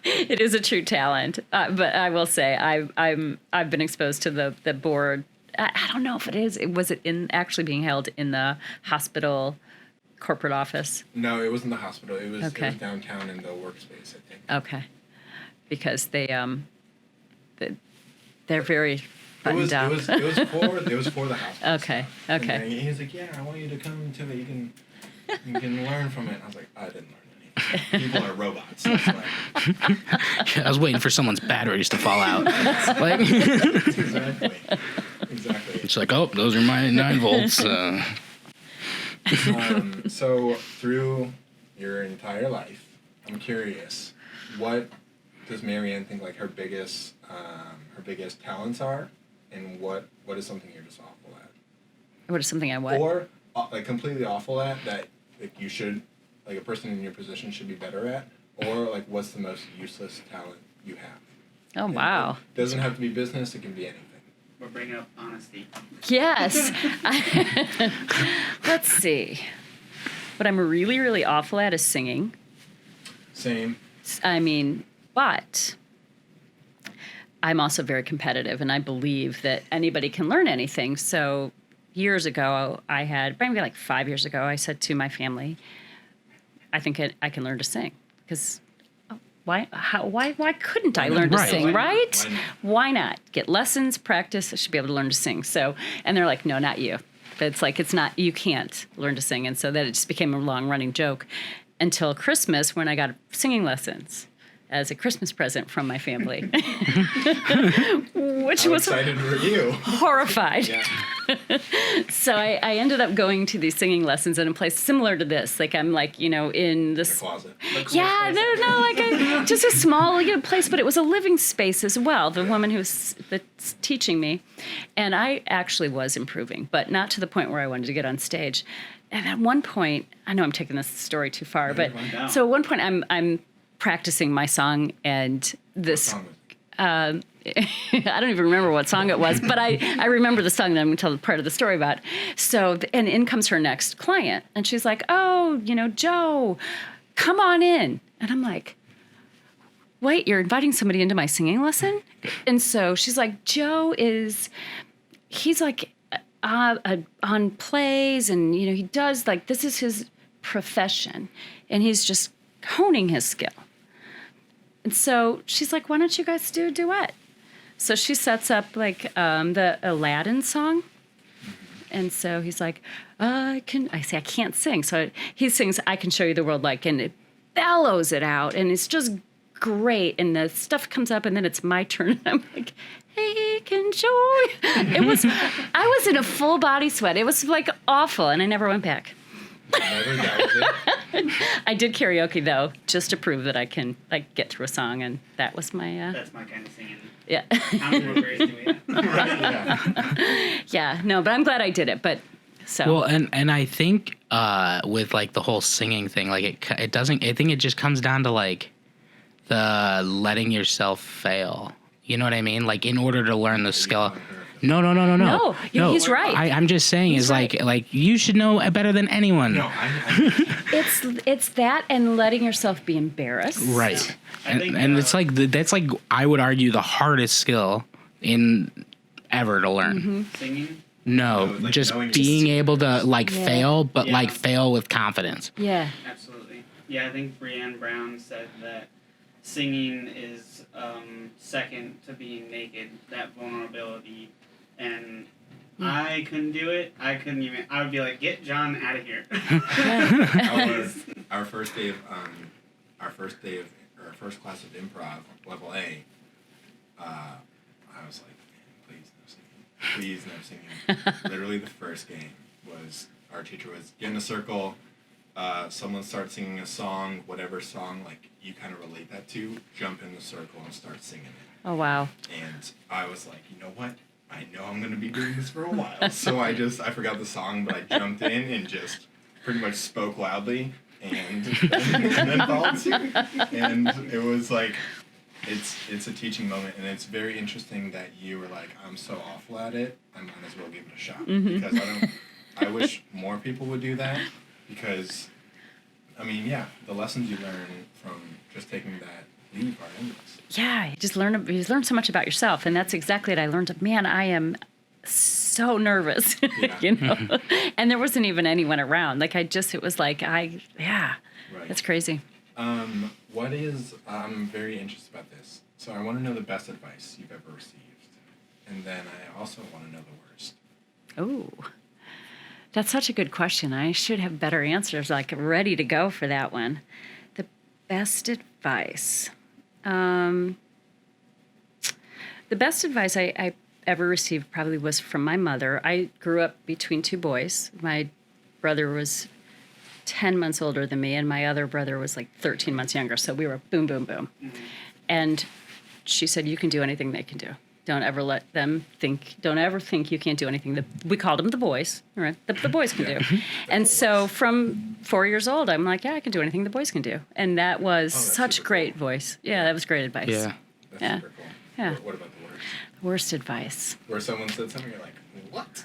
[SPEAKER 4] it is a true talent. But I will say, I've been exposed to the board. I don't know if it is. Was it actually being held in the hospital corporate office?
[SPEAKER 1] No, it wasn't the hospital. It was downtown in the workspace, I think.
[SPEAKER 4] Okay, because they're very buttoned down.
[SPEAKER 1] It was for the hospital.
[SPEAKER 4] Okay.
[SPEAKER 1] Staff. And he was like, yeah, I want you to come to it. You can learn from it. And I was like, I didn't learn anything. People are robots. That's why.
[SPEAKER 2] I was waiting for someone's batteries to fall out.
[SPEAKER 1] Exactly.
[SPEAKER 2] It's like, oh, those are my 9 volts.
[SPEAKER 1] So through your entire life, I'm curious, what does Mary Ann think her biggest talents are, and what is something you're just awful at?
[SPEAKER 4] What is something I what?
[SPEAKER 1] Or completely awful at that you should, a person in your position should be better at, or what's the most useless talent you have?
[SPEAKER 4] Oh, wow.
[SPEAKER 1] It doesn't have to be business, it can be anything.
[SPEAKER 3] We're bringing up honesty.
[SPEAKER 4] Yes. Let's see. What I'm really, really awful at is singing.
[SPEAKER 1] Same.
[SPEAKER 4] But I'm also very competitive, and I believe that anybody can learn anything. So years ago, maybe 5 years ago, I said to my family, I think I can learn to sing. Because why couldn't I learn to sing, right? Why not? Get lessons, practice, I should be able to learn to sing. So, and they're like, no, not you. But it's not, you can't learn to sing. And so that it just became a long running joke until Christmas, when I got singing lessons as a Christmas present from my family. Which
[SPEAKER 1] How
[SPEAKER 4] was
[SPEAKER 1] excited were you?
[SPEAKER 4] horrified.
[SPEAKER 1] Yeah.
[SPEAKER 4] So I ended up going to these singing lessons in a place similar to this. I'm in this
[SPEAKER 1] Closet.
[SPEAKER 4] yeah, no, just a small place, but it was a living space as well. The woman who was teaching me, and I actually was improving, but not to the point where I wanted to get on stage. And at one point, I know I'm taking this story too far, but so at one point I'm practicing my song, and this. I don't even remember what song it was, but I remember the song that I'm going to tell part of the story about. So, and in comes her next client, and she's like, oh, Joe, come on in. And I'm like, wait, you're inviting somebody into my singing lesson? And so she's like, Joe he's on plays, and, he does, this is his profession, and he's just honing his skill. And so she's like, why don't you guys do a duet? So she sets up the Aladdin song. And so he's like, I say, I can't sing. So he sings, I Can Show You the World, and it bellows it out. And it's just great. And the stuff comes up, and then it's my turn. And I'm like, hey, can show you. I was in a full body sweat. It was awful. And I never went back. I did karaoke though, just to prove that I can get through a song, and that was my.
[SPEAKER 3] That's my kind of singing.
[SPEAKER 4] Yeah.
[SPEAKER 3] How many more grades do we have?
[SPEAKER 4] Yeah. No, but I'm glad I did it. But so.
[SPEAKER 2] Well, and I think with like the whole singing thing, like it doesn't. I think it just comes down to like the letting yourself fail. You know what I mean? Like in order to learn the skill. No.
[SPEAKER 4] No, he's right.
[SPEAKER 2] I'm just saying
[SPEAKER 4] He's
[SPEAKER 2] like you should know better than anyone.
[SPEAKER 1] No,
[SPEAKER 4] It's that and letting yourself be embarrassed.
[SPEAKER 2] Right.
[SPEAKER 3] I think,
[SPEAKER 2] And it's like that's like I would argue the hardest skill in ever to learn.
[SPEAKER 4] Mm-hmm.
[SPEAKER 3] Singing?
[SPEAKER 2] No,
[SPEAKER 1] like
[SPEAKER 2] just
[SPEAKER 1] knowing-
[SPEAKER 2] being able to like
[SPEAKER 4] Yeah.
[SPEAKER 2] fail, but
[SPEAKER 3] Yeah.
[SPEAKER 2] like fail with confidence.
[SPEAKER 4] Yeah.
[SPEAKER 3] Absolutely. Yeah, I think Breanne Brown said that singing is second to being naked, that vulnerability. And I couldn't do it. I would be like, get John out of here.
[SPEAKER 1] our first class of improv, level A, I was like, please no singing. Literally the first game was, our teacher was, get in a circle, someone starts singing a song, whatever song, like, you kind of relate that to, jump in the circle and start singing it.
[SPEAKER 4] Oh, wow.
[SPEAKER 1] And I was like, you know what? I know I'm going to be doing this for a while. So I forgot the song, but I jumped in and just pretty much spoke loudly and then followed suit. And it was like, it's a teaching moment. And it's very interesting that you were like, I'm so awful at it, I might as well give it a shot. Because I wish more people would do that. Because, I mean, yeah, the lessons you learn from just taking that leap are endless.
[SPEAKER 4] Yeah, you learn so much about yourself, and that's exactly what I learned. Man, I am so nervous,
[SPEAKER 1] Yeah.
[SPEAKER 4] you know. And there wasn't even anyone around. Like it was like
[SPEAKER 1] Right.
[SPEAKER 4] That's crazy.
[SPEAKER 1] I'm very interested about this. So I want to know the best advice you've ever received, and then I also want to know the worst.
[SPEAKER 4] Oh, that's such a good question. I should have better answers, like ready to go for that one. The best advice. The best advice I ever received probably was from my mother. I grew up between two boys. My brother was 10 months older than me, and my other brother was like 13 months younger. So we were boom, boom, boom.
[SPEAKER 3] Mm-hmm.
[SPEAKER 4] And she said, you can do anything they can do. Don't ever think you can't do anything. We called them the boys, right? The boys can do. And so from 4 years old, I'm like, yeah, I can do anything the boys can do. And that was such great voice. Yeah, that was great advice.
[SPEAKER 2] Yeah.
[SPEAKER 1] That's
[SPEAKER 4] Yeah.
[SPEAKER 1] super cool.
[SPEAKER 4] Yeah.
[SPEAKER 1] What about the worst?
[SPEAKER 4] Worst advice.
[SPEAKER 1] Where someone said something, you're like, what?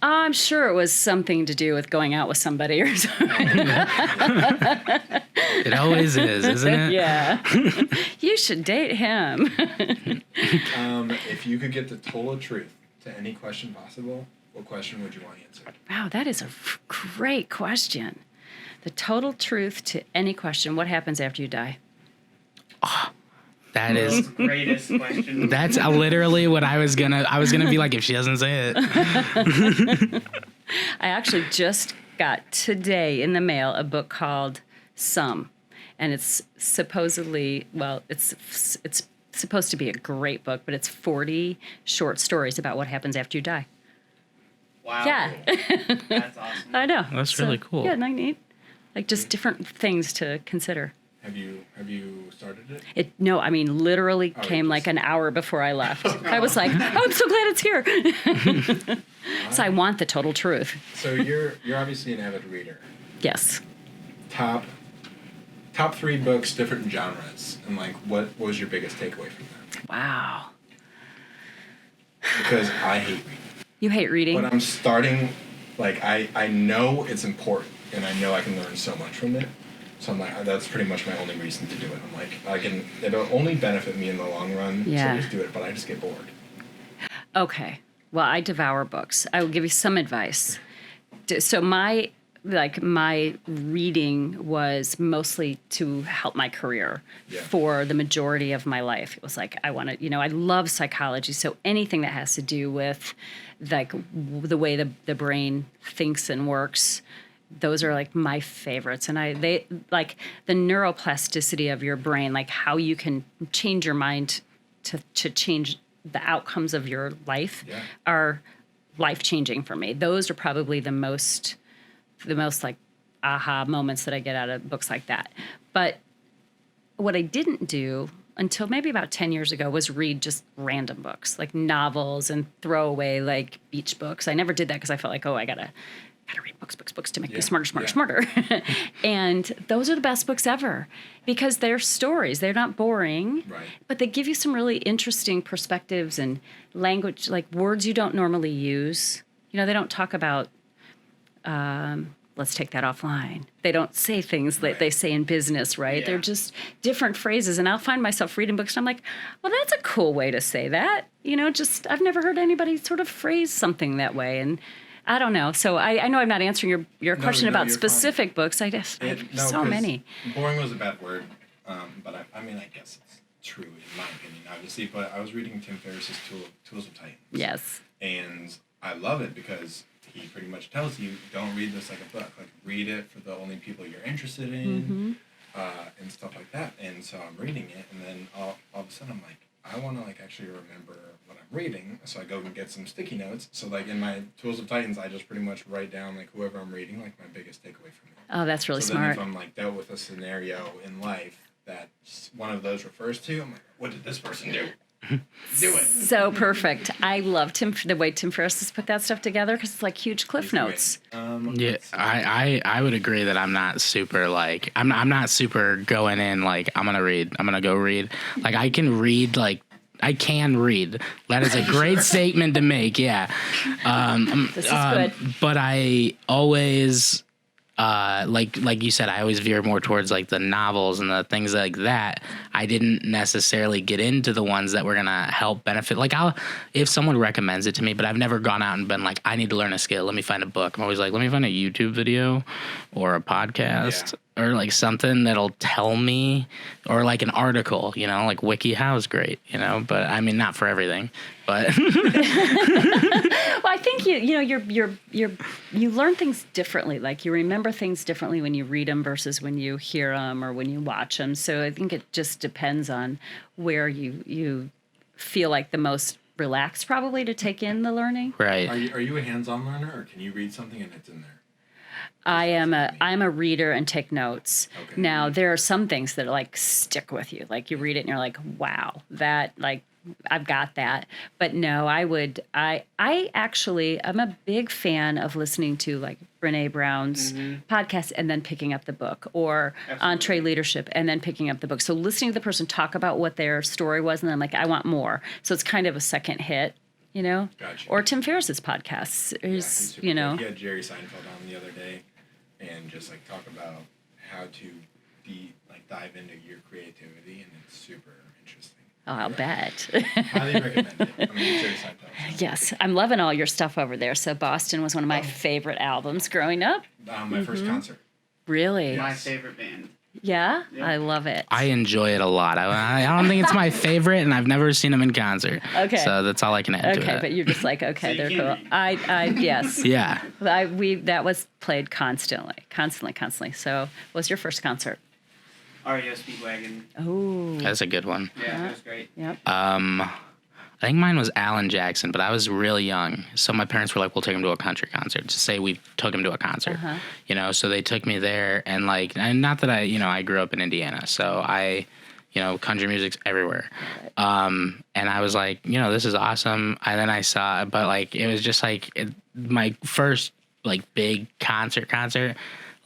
[SPEAKER 4] I'm sure it was something to do with going out with somebody or something.
[SPEAKER 2] It always is, isn't it?
[SPEAKER 4] Yeah. You should date him.
[SPEAKER 1] If you could get the total truth to any question possible, what question would you want answered?
[SPEAKER 4] Wow, that is a great question. The total truth to any question. What happens after you die?
[SPEAKER 2] That is.
[SPEAKER 3] Greatest question.
[SPEAKER 2] That's literally what I was gonna be like if she doesn't say it.
[SPEAKER 4] I actually just got today in the mail a book called Some, and it's supposedly, it's supposed to be a great book, but it's 40 short stories about what happens after you die.
[SPEAKER 3] Wow.
[SPEAKER 4] Yeah.
[SPEAKER 3] That's awesome.
[SPEAKER 4] I know.
[SPEAKER 2] That's really cool.
[SPEAKER 4] Yeah, neat. Like just different things to consider.
[SPEAKER 1] Have you started it?
[SPEAKER 4] Literally
[SPEAKER 1] Oh,
[SPEAKER 4] came
[SPEAKER 1] you
[SPEAKER 4] like
[SPEAKER 1] just-
[SPEAKER 4] an hour before I left. I was like, oh, I'm so glad it's here. So I want the total truth.
[SPEAKER 1] So you're obviously an avid reader.
[SPEAKER 4] Yes.
[SPEAKER 1] Top 3 books, different genres, and like what was your biggest takeaway from them?
[SPEAKER 4] Wow.
[SPEAKER 1] Because I hate reading.
[SPEAKER 4] You hate reading?
[SPEAKER 1] But I'm starting, like, I know it's important, and I know I can learn so much from it. So I'm like, that's pretty much my only reason to do it. I'm like, it'll only benefit me in the long run,
[SPEAKER 4] Yeah.
[SPEAKER 1] so just do it, but I just get bored.
[SPEAKER 4] Okay. Well, I devour books. I will give you some advice. So my reading was mostly to help my career
[SPEAKER 1] Yeah.
[SPEAKER 4] for the majority of my life. It was like, I love psychology. So anything that has to do with like the way the brain thinks and works, those are like my favorites. And they like the neuroplasticity of your brain, like how you can change your mind to change the outcomes of your life
[SPEAKER 1] Yeah.
[SPEAKER 4] are life-changing for me. Those are probably the most like aha moments that I get out of books like that. But what I didn't do until maybe about 10 years ago was read just random books, like novels and throwaway like beach books. I never did that because I felt like, oh, I gotta read books to make me smarter. And those are the best books ever because they're stories. They're not boring, but they give you some really interesting perspectives and language, like words you don't normally use. You know, they don't talk about, let's take that offline. They don't say things that they say in business, right?
[SPEAKER 3] Yeah.
[SPEAKER 4] They're just different phrases. And I'll find myself reading books and I'm like, well, that's a cool way to say that. You know, just I've never heard anybody sort of phrase something that way. And I don't know. So I know I'm not answering your question about specific books. I just so many.
[SPEAKER 1] Boring was a bad word, but I mean, I guess it's true in my opinion, obviously. But I was reading Tim Ferriss's Tools of Titans.
[SPEAKER 4] Yes.
[SPEAKER 1] And I love it because he pretty much tells you, don't read this like a book. Like, read it for the only people you're interested in, and stuff like that. And so I'm reading it, and then all of a sudden I'm like, I want to, like, actually remember what I'm reading. So I go and get some sticky notes. So, like, in my Tools of Titans, I just pretty much write down, like, whoever I'm reading, like, my biggest takeaway from it.
[SPEAKER 4] Oh, that's really smart.
[SPEAKER 1] Then if I'm, like, dealt with a scenario in life that one of those refers to, I'm like, what did this person do? Do it.
[SPEAKER 4] So perfect. I love the way Tim Ferriss has put that stuff together because it's like huge cliff notes.
[SPEAKER 2] Yeah, I would agree that I'm not super like I'm not super going in like I'm gonna go read. Like I can read That is a great statement to make. Yeah.
[SPEAKER 4] This is good.
[SPEAKER 2] But I always like you said, I always veer more towards like the novels and the things like that. I didn't necessarily get into the ones that were gonna help benefit. Like if someone recommends it to me, but I've never gone out and been like, I need to learn a skill. Let me find a book. I'm always like, let me find a YouTube video or a podcast or like something that'll tell me, or like an article, you know, like WikiHow is great, you know, but I mean, not for everything, but.
[SPEAKER 4] Well, I think you learn things differently. Like you remember things differently when you read them versus when you hear them or when you watch them. So I think it just depends on where you feel like the most relaxed, probably, to take in the learning.
[SPEAKER 2] Right.
[SPEAKER 1] Are you a hands-on learner, or can you read something and it's in there?
[SPEAKER 4] I'm a reader and take notes.
[SPEAKER 1] Okay.
[SPEAKER 4] Now there are some things that like stick with you. Like you read it and you're like, wow, that like I've got that. But no, I actually I'm a big fan of listening to like Brene Brown's podcast and then picking up the book, or Entree Leadership and then picking up the book. So listening to the person talk about what their story was, and then I'm like, I want more. So it's kind of a second hit. You know,
[SPEAKER 1] Gotcha.
[SPEAKER 4] Or Tim Ferriss's podcasts is,
[SPEAKER 1] He had Jerry Seinfeld on the other day, and just like talk about how to dive into your creativity, and it's super interesting.
[SPEAKER 4] Oh, I'll bet.
[SPEAKER 1] Highly recommend it. I mean, Jerry Seinfeld.
[SPEAKER 4] Yes, I'm loving all your stuff over there. So Boston was one of my favorite albums growing up.
[SPEAKER 1] My first concert.
[SPEAKER 4] Really?
[SPEAKER 3] My favorite band.
[SPEAKER 4] Yeah? I love it.
[SPEAKER 2] I enjoy it a lot. I don't think it's my favorite, and I've never seen them in concert.
[SPEAKER 4] Okay.
[SPEAKER 2] So that's all I can add to it.
[SPEAKER 4] Okay, but you're just like, okay,
[SPEAKER 3] So
[SPEAKER 4] they're
[SPEAKER 3] you
[SPEAKER 4] cool.
[SPEAKER 3] can't
[SPEAKER 4] Yes.
[SPEAKER 2] Yeah.
[SPEAKER 4] That was played constantly. So, what was your first concert?
[SPEAKER 3] REO Speedwagon.
[SPEAKER 4] Oh.
[SPEAKER 2] That's a good one.
[SPEAKER 3] Yeah, that was great.
[SPEAKER 4] Yep.
[SPEAKER 2] I think mine was Alan Jackson, but I was really young. So my parents were like, we'll take him to a country concert. To say we took him to a concert, you know, so they took me there. And like, and not that I grew up in Indiana. So country music's everywhere. And I was like, this is awesome. And then I saw, but like, it was just like my first like big concert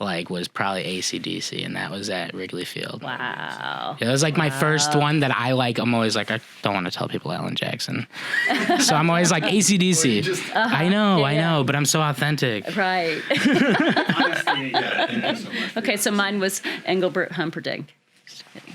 [SPEAKER 2] like was probably AC/DC, and that was at Wrigley Field.
[SPEAKER 4] Wow.
[SPEAKER 2] Yeah, that was like my first one that I like. I'm always like, I don't want to tell people Alan Jackson. So I'm always like AC/DC. I know, but I'm so authentic.
[SPEAKER 4] Right.
[SPEAKER 3] Honestly,
[SPEAKER 1] Thank you so much.
[SPEAKER 4] Okay, so mine was Engelbert Humperdinck. Just kidding.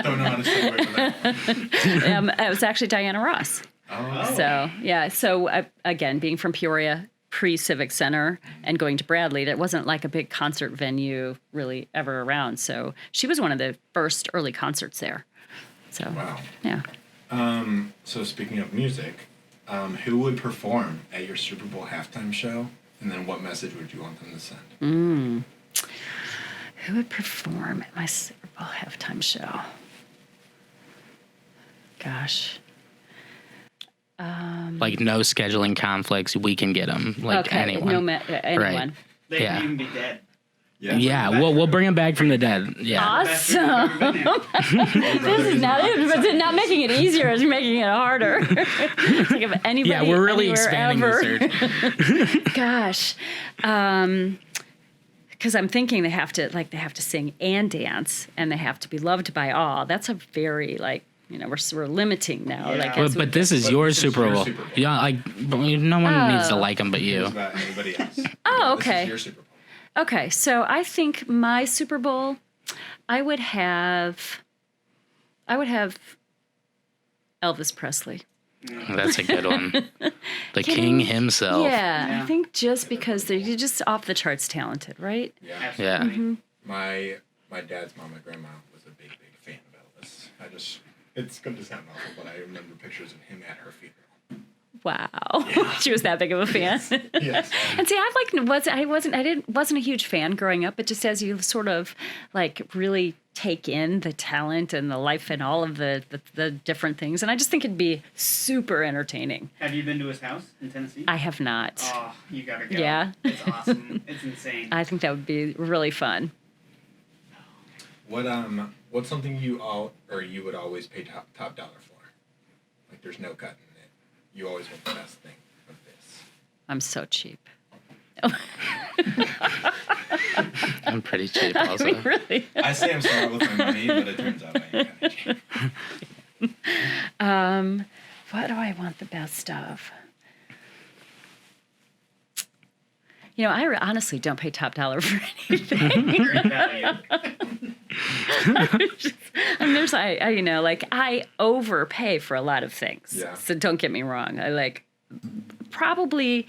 [SPEAKER 1] Don't know how to segue for that one.
[SPEAKER 4] It was actually Diana Ross.
[SPEAKER 1] Oh.
[SPEAKER 4] So, yeah. So, again, being from Peoria, pre-Civic Center, and going to Bradley, that wasn't like a big concert venue really ever around. So she was one of the first early concerts there. So,
[SPEAKER 1] Wow.
[SPEAKER 4] Yeah.
[SPEAKER 1] So speaking of music, who would perform at your Super Bowl halftime show, and then what message would you want them to send?
[SPEAKER 4] Who would perform at my Super Bowl halftime show? Gosh.
[SPEAKER 2] Like no scheduling conflicts, we can get them. Like anyone.
[SPEAKER 4] Anyone.
[SPEAKER 2] Right.
[SPEAKER 3] they
[SPEAKER 2] Yeah.
[SPEAKER 3] can even be dead.
[SPEAKER 2] Yeah, we'll bring him back from the dead. Yeah.
[SPEAKER 4] Awesome. This is not making it easier, it's making it harder. It's like if anybody,
[SPEAKER 2] Yeah, we're really
[SPEAKER 4] expanding
[SPEAKER 2] expanding the search.
[SPEAKER 4] Gosh. Because I'm thinking they have to sing and dance, and they have to be loved by all. That's a very we're limiting now.
[SPEAKER 3] Yeah.
[SPEAKER 2] But this is your Super Bowl. Yeah, no one needs to like him but you.
[SPEAKER 1] It's about anybody else.
[SPEAKER 4] Oh,
[SPEAKER 1] This
[SPEAKER 4] okay.
[SPEAKER 1] is your Super Bowl.
[SPEAKER 4] Okay, so I think my Super Bowl, I would have Elvis Presley.
[SPEAKER 2] That's a good one. The king himself.
[SPEAKER 4] Yeah, I think just because you're just off the charts talented, right?
[SPEAKER 1] Yeah.
[SPEAKER 2] Yeah.
[SPEAKER 4] Mm-hmm.
[SPEAKER 1] My dad's mom, my grandma, was a big fan of Elvis. It's going to sound awful, but I remember pictures of him at her funeral.
[SPEAKER 4] Wow, she was that big of a fan.
[SPEAKER 1] Yes.
[SPEAKER 4] And see, I wasn't a huge fan growing up, but just as you sort of really take in the talent and the life and all of the different things, and I just think it'd be super entertaining.
[SPEAKER 3] Have you been to his house in Tennessee?
[SPEAKER 4] I have not.
[SPEAKER 3] Oh, you gotta go.
[SPEAKER 4] Yeah.
[SPEAKER 3] It's awesome. It's insane.
[SPEAKER 4] I think that would be really fun.
[SPEAKER 1] What's something you would always pay top dollar for? Like there's no cutting it. You always want the best thing of this.
[SPEAKER 4] I'm so cheap.
[SPEAKER 2] I'm pretty cheap also.
[SPEAKER 4] I mean, really.
[SPEAKER 1] I say I'm smart with my money, but it turns out I ain't kind of cheap.
[SPEAKER 4] What do I want the best of? I honestly don't pay top dollar for anything.
[SPEAKER 3] Great value.
[SPEAKER 4] I overpay for a lot of things.
[SPEAKER 1] Yeah.
[SPEAKER 4] So don't get me wrong. I probably,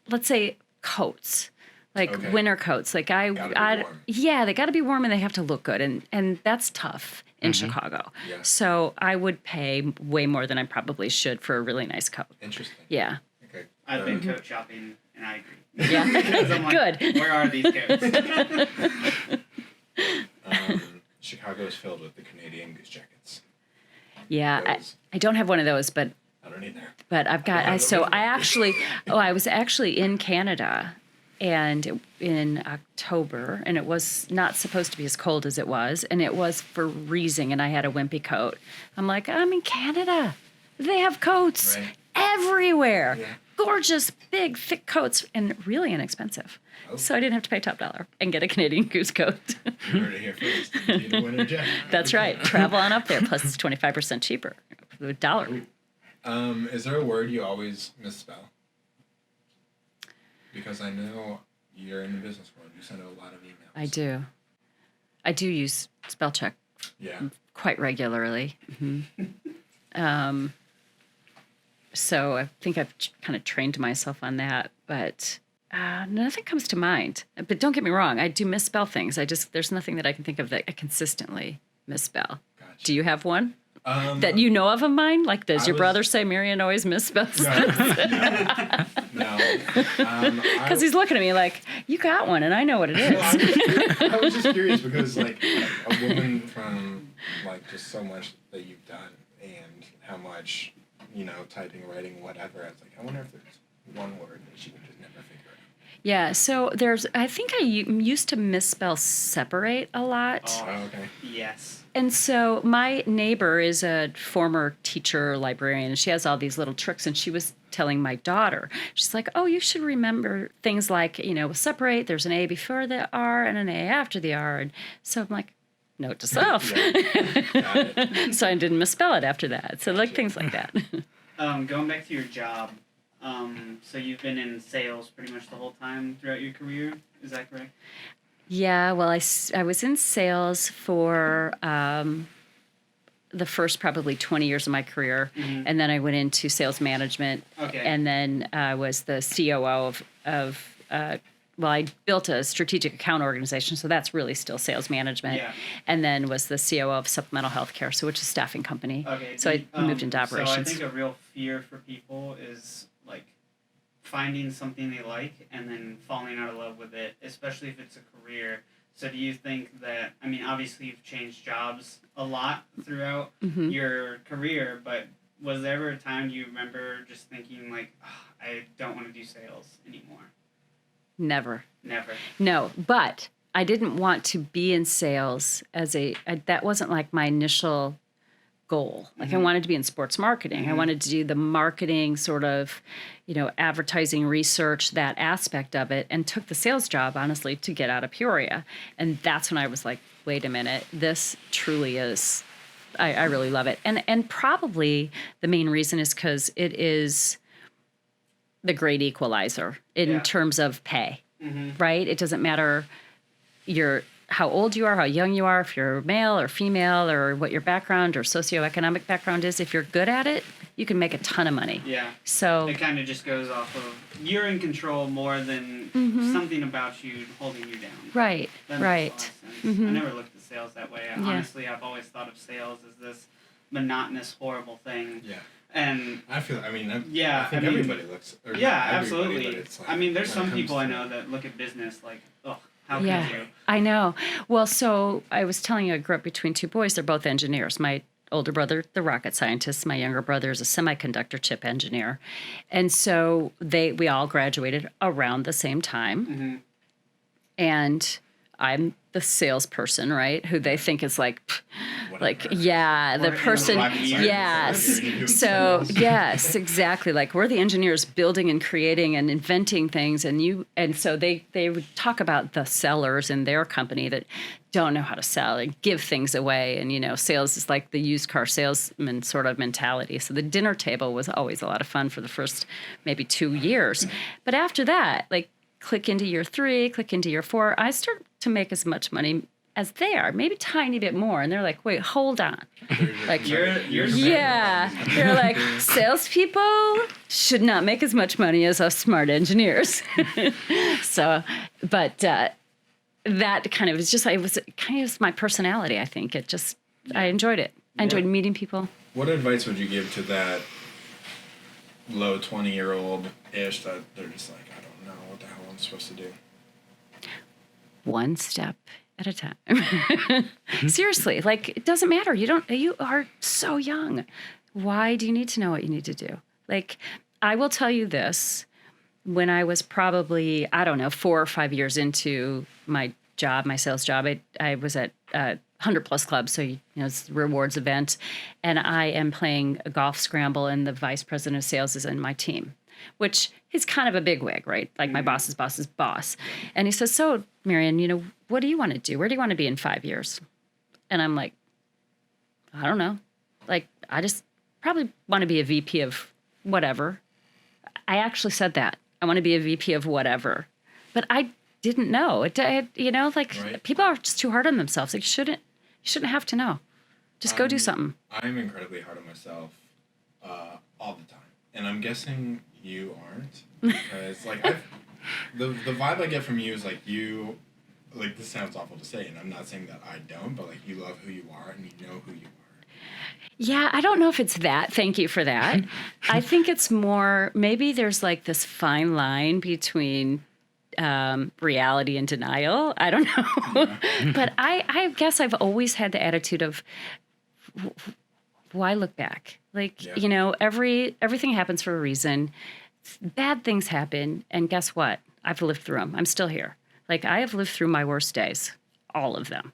[SPEAKER 4] let's say, coats.
[SPEAKER 1] Okay.
[SPEAKER 4] Winter coats.
[SPEAKER 1] Gotta be warm.
[SPEAKER 4] Yeah, they got to be warm and they have to look good, and that's tough in Chicago.
[SPEAKER 1] Yeah.
[SPEAKER 4] So I would pay way more than I probably should for a really nice coat.
[SPEAKER 1] Interesting.
[SPEAKER 4] Yeah.
[SPEAKER 1] Okay.
[SPEAKER 3] I've been coat shopping, and I agree.
[SPEAKER 4] Yeah.
[SPEAKER 3] Because I'm like,
[SPEAKER 4] Good.
[SPEAKER 3] where are these coats?
[SPEAKER 1] Chicago is filled with the Canadian Goose jackets.
[SPEAKER 4] Yeah, I don't have one of those, but
[SPEAKER 1] I don't either.
[SPEAKER 4] I've got. I was actually in Canada, and in October, and it was not supposed to be as cold as it was, and it was freezing, and I had a wimpy coat. I'm like, I'm in Canada. They have coats everywhere.
[SPEAKER 1] Yeah.
[SPEAKER 4] Gorgeous, big, thick coats, and really inexpensive.
[SPEAKER 1] Oh.
[SPEAKER 4] So I didn't have to pay top dollar and get a Canadian Goose coat.
[SPEAKER 1] You heard it here first. You need a winter jacket.
[SPEAKER 4] That's right. Travel on up there. Plus, it's 25% cheaper. $1.
[SPEAKER 1] Is there a word you always misspell? Because I know you're in the business world. You send a lot of emails.
[SPEAKER 4] I do. I do use spell check quite regularly. So I think I've kind of trained myself on that, but nothing comes to mind. But don't get me wrong, I do misspell things. There's nothing that I can think of that I consistently misspell.
[SPEAKER 1] Gotcha.
[SPEAKER 4] Do you have one that you know of mine? Like, does your brother say Mary Ann always misspells?
[SPEAKER 1] No.
[SPEAKER 4] Because he's looking at me like, you got one, and I know what it is.
[SPEAKER 1] I was just curious because, like, a woman from, like, just so much that you've done and how much, typing, writing, whatever, I was like, I wonder if there's one word that she would just never figure out.
[SPEAKER 4] Yeah, so I think I used to misspell separate a lot.
[SPEAKER 1] Oh, okay.
[SPEAKER 3] Yes.
[SPEAKER 4] And so my neighbor is a former teacher, librarian, and she has all these little tricks, and she was telling my daughter, she's like, oh, you should remember things like, with separate, there's an A before the R and an A after the R. And so I'm like, note to self.
[SPEAKER 1] Got it.
[SPEAKER 4] So I didn't misspell it after that. So things like that.
[SPEAKER 3] Going back to your job, so you've been in sales pretty much the whole time throughout your career. Is that correct?
[SPEAKER 4] Yeah, well, I was in sales for the first probably 20 years of my career, and then I went into sales management, and then I was the COO of I built a strategic account organization, so that's really still sales management, and then was the COO of supplemental healthcare, which is a staffing company. Okay. So I moved into operations.
[SPEAKER 3] So I think a real fear for people is like finding something they like and then falling out of love with it, especially if it's a career. So do you think that, obviously you've changed jobs a lot throughout your career, but was there ever a time you remember just thinking like, I don't want to do sales anymore?
[SPEAKER 4] Never.
[SPEAKER 3] Never.
[SPEAKER 4] No, but I didn't want to be in sales that wasn't like my initial goal. Like I wanted to be in sports marketing. I wanted to do the marketing sort of, advertising research, that aspect of it, and took the sales job, honestly, to get out of Peoria. And that's when I was like, wait a minute, this truly is, I really love it. And probably the main reason is because it is the great equalizer in terms of pay, right? It doesn't matter how old you are, how young you are, if you're male or female, or what your background or socioeconomic background is. If you're good at it, you can make a ton of money.
[SPEAKER 3] Yeah.
[SPEAKER 4] So
[SPEAKER 3] it kind of just goes off of you're in control more than something about you holding you down.
[SPEAKER 4] Right.
[SPEAKER 3] That makes a lot of sense. I never looked at sales that way. Honestly, I've always thought of sales as this monotonous, horrible thing.
[SPEAKER 1] Yeah.
[SPEAKER 3] And
[SPEAKER 1] I think
[SPEAKER 3] I mean,
[SPEAKER 1] everybody looks.
[SPEAKER 3] Absolutely.
[SPEAKER 1] Like,
[SPEAKER 3] there's some people I know that look at business like, oh, how could you?
[SPEAKER 4] I know. Well, so I was telling you, I grew up between two boys. They're both engineers. My older brother, the rocket scientist. My younger brother is a semiconductor chip engineer. And so we all graduated around the same time. And I'm the salesperson, right? Who they think is like, the person. Yes. So yes, exactly. Like we're the engineers building and creating and inventing things, and so they would talk about the sellers in their company that don't know how to sell and give things away, and sales is like the used car salesman sort of mentality. So the dinner table was always a lot of fun for the first maybe 2 years, but after that, like click into year 3, click into year 4, I start to make as much money as they are, maybe a tiny bit more. And they're like, wait, hold on. Like,
[SPEAKER 3] you're
[SPEAKER 4] they're like, salespeople should not make as much money as us smart engineers. So, but that kind of it was kind of my personality, I think. I enjoyed it. I enjoyed meeting people.
[SPEAKER 1] What advice would you give to that low 20-year-old-ish that they're just like, I don't know what the hell I'm supposed to do?
[SPEAKER 4] One step at a time. Seriously, like it doesn't matter. You are so young. Why do you need to know what you need to do? Like, I will tell you this, when I was probably, 4 or 5 years into my job, my sales job, I was at 100 Plus Club. So, it's a rewards event, and I am playing a golf scramble, and the vice president of sales is in my team, which is kind of a bigwig, right? Like my boss's boss's boss. And he says, so, Mary Ann, what do you want to do? Where do you want to be in 5 years? And I'm like, I don't know. Like, I just probably want to be a VP of whatever. I actually said that. I want to be a VP of whatever. But I didn't know. Right. People are just too hard on themselves. Like, you shouldn't have to know. Just go do something.
[SPEAKER 1] I'm incredibly hard on myself all the time. And I'm guessing you aren't. Because, like, the vibe I get from you is, like, this sounds awful to say, and I'm not saying that I don't, but, like, you love who you are and you know who you are.
[SPEAKER 4] Yeah, I don't know if it's that. Thank you for that. I think it's more, maybe there's, like, this fine line between reality and denial. I don't know. Yeah. But I guess I've always had the attitude of, why look back? Like, everything happens for a reason. Bad things happen, and guess what? I've lived through them. I'm still here. Like, I have lived through my worst days, all of them.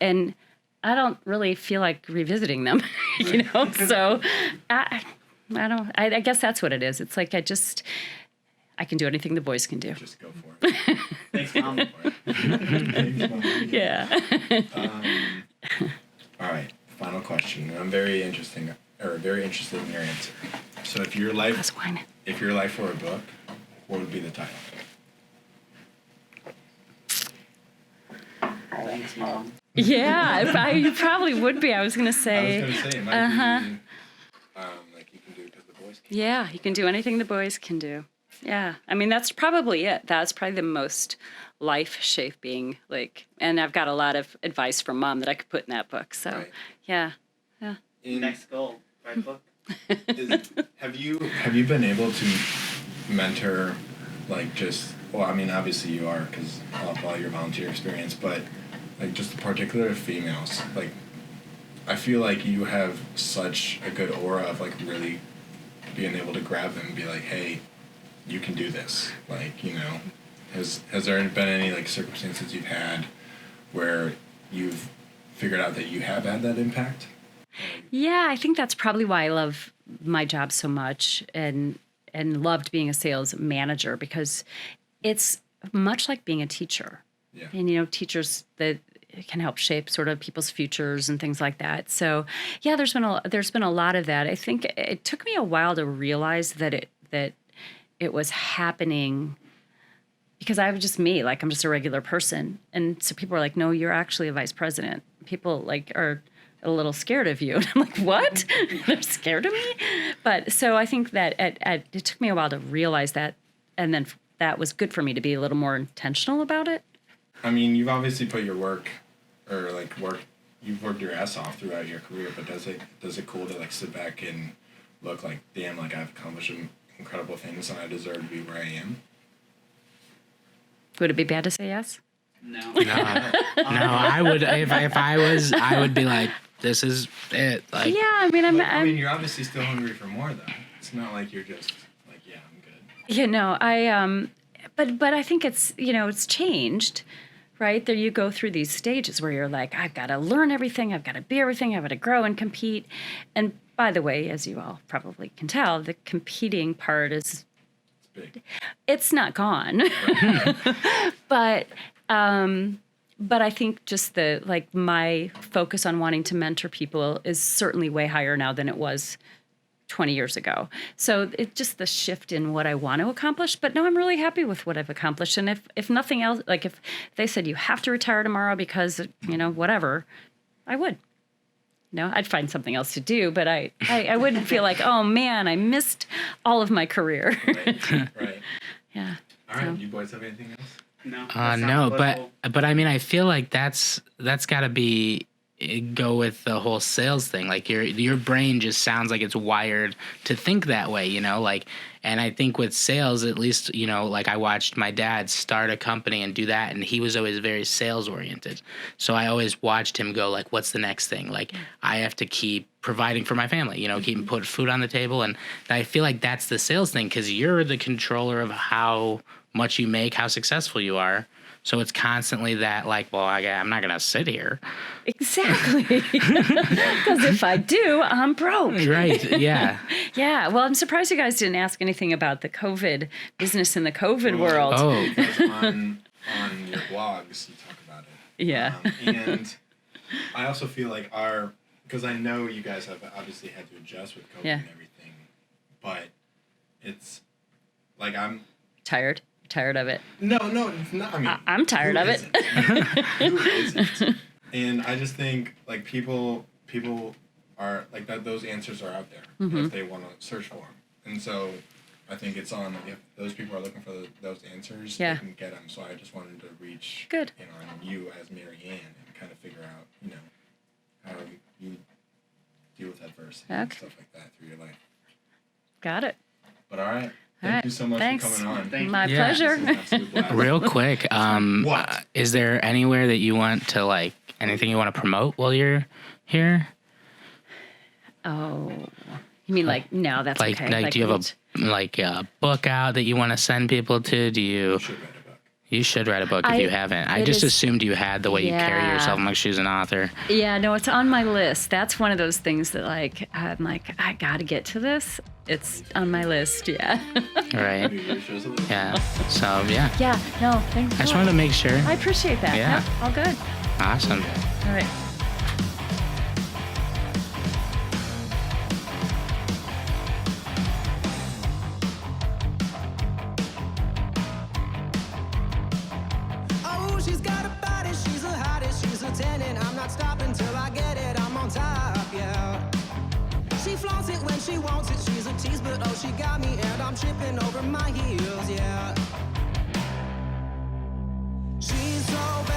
[SPEAKER 4] And I don't really feel like revisiting them, So I guess that's what it is. It's like I can do anything the boys can do.
[SPEAKER 1] Just go for it.
[SPEAKER 3] Thanks, Mom.
[SPEAKER 1] Thanks, Mom.
[SPEAKER 4] Yeah.
[SPEAKER 1] All right. Final question. I'm very interested in your answer. So if your life were a book, what would be the title?
[SPEAKER 3] Thanks, Mom.
[SPEAKER 4] Yeah, you probably would be. I was going to say.
[SPEAKER 1] It might be, like, you can do it because the boys can.
[SPEAKER 4] Yeah, you can do anything the boys can do. Yeah, I mean, that's probably it. That's probably the most life-shaping, and I've got a lot of advice from Mom that I could put in that book. So,
[SPEAKER 1] right.
[SPEAKER 4] Yeah.
[SPEAKER 3] Next goal, write a book.
[SPEAKER 1] Have you been able to mentor, obviously you are because of all your volunteer experience, but just particular females, I feel like you have such a good aura of really being able to grab them and be like, hey, you can do this. Has there been any like circumstances you've had where you've figured out that you have had that impact?
[SPEAKER 4] Yeah, I think that's probably why I love my job so much and loved being a sales manager, because it's much like being a teacher.
[SPEAKER 1] Yeah.
[SPEAKER 4] And, teachers that can help shape sort of people's futures and things like that. So, yeah, there's been a lot of that. I think it took me a while to realize that it was happening because I was just me, like I'm just a regular person. And so people are like, no, you're actually a vice president. People like are a little scared of you. And I'm like, what? They're scared of me? But so I think that it took me a while to realize that. And then that was good for me to be a little more intentional about it.
[SPEAKER 1] I mean, you've obviously put your you've worked your ass off throughout your career, but does it cool to like sit back and look like, damn, like I've accomplished incredible things and I deserve to be where I am?
[SPEAKER 4] Would it be bad to say yes?
[SPEAKER 3] No.
[SPEAKER 2] No, I would if I was, I would be like, this is it. Like,
[SPEAKER 4] Yeah, I mean,
[SPEAKER 1] I mean, you're obviously still hungry for more, though. It's not like you're just like, yeah, I'm good.
[SPEAKER 4] but I think it's, it's changed, right? There you go through these stages where you're like, I've got to learn everything, I've got to be everything, I've got to grow and compete. And by the way, as you all probably can tell, the competing part is
[SPEAKER 1] Big.
[SPEAKER 4] It's not gone. But I think just my focus on wanting to mentor people is certainly way higher now than it was 20 years ago. So it's just the shift in what I want to accomplish. But no, I'm really happy with what I've accomplished. And if nothing else, like if they said you have to retire tomorrow because, whatever, I would. I'd find something else to do, but I wouldn't feel like, oh man, I missed all of my career.
[SPEAKER 1] Right.
[SPEAKER 4] Yeah.
[SPEAKER 1] All right. You boys have anything else?
[SPEAKER 3] No.
[SPEAKER 2] No, but I mean, I feel like that's got to go with the whole sales thing. Like your brain just sounds like it's wired to think that way, and I think with sales, at least, like I watched my dad start a company and do that, and he was always very sales oriented. So I always watched him go like, what's the next thing? Like I have to keep providing for my family, keep put food on the table. And I feel like that's the sales thing, because you're the controller of how much you make, how successful you are. So it's constantly that like, well, I'm not going to sit here.
[SPEAKER 4] Exactly. Because if I do, I'm broke.
[SPEAKER 2] Right. Yeah.
[SPEAKER 4] Yeah. Well, I'm surprised you guys didn't ask anything about the COVID business in the COVID world.
[SPEAKER 2] Oh.
[SPEAKER 1] Because on your blogs, you talk about it.
[SPEAKER 4] Yeah.
[SPEAKER 1] And I also feel like because I know you guys have obviously had to adjust with COVID and everything, but it's like I'm tired
[SPEAKER 4] of it.
[SPEAKER 1] No, it's not. I mean,
[SPEAKER 4] I'm tired of it.
[SPEAKER 1] Who isn't? And I just think like people are like that. Those answers are out there if they want to search for them. And so I think it's on if those people are looking for those answers, they can get them. So I just wanted to reach in on you as Mary Ann and kind of figure out how you deal with adversity and stuff like that through your life.
[SPEAKER 4] Got it.
[SPEAKER 1] But all right. Thank you so much for coming on.
[SPEAKER 4] My pleasure.
[SPEAKER 2] Real quick,
[SPEAKER 1] what?
[SPEAKER 2] Is there anywhere that you want to anything you want to promote while you're here?
[SPEAKER 4] Oh, you mean no? That's okay.
[SPEAKER 2] Do you have a book out that you want to send people to? Do you? You should write a book if you haven't. I just assumed you had the way you carry yourself. I'm like, she's an author. Yeah,
[SPEAKER 4] no, it's on my list. That's one of those things that I'm like, I got to get to this. It's on my list, yeah.
[SPEAKER 2] Right. Yeah. So, yeah.
[SPEAKER 4] Yeah, no, thanks.
[SPEAKER 2] I just wanted to make sure.
[SPEAKER 4] I appreciate that.
[SPEAKER 2] Yeah.
[SPEAKER 4] Yep, all good.
[SPEAKER 2] Awesome.
[SPEAKER 4] All right.
[SPEAKER 5] She's got a body, she's a hottest, she's a 10, and I'm not stopping till I get it, I'm on top, yeah. She flaunts it when she wants it, she's a tease, but oh, she got me, and I'm tripping over my heels, yeah. She's so bad.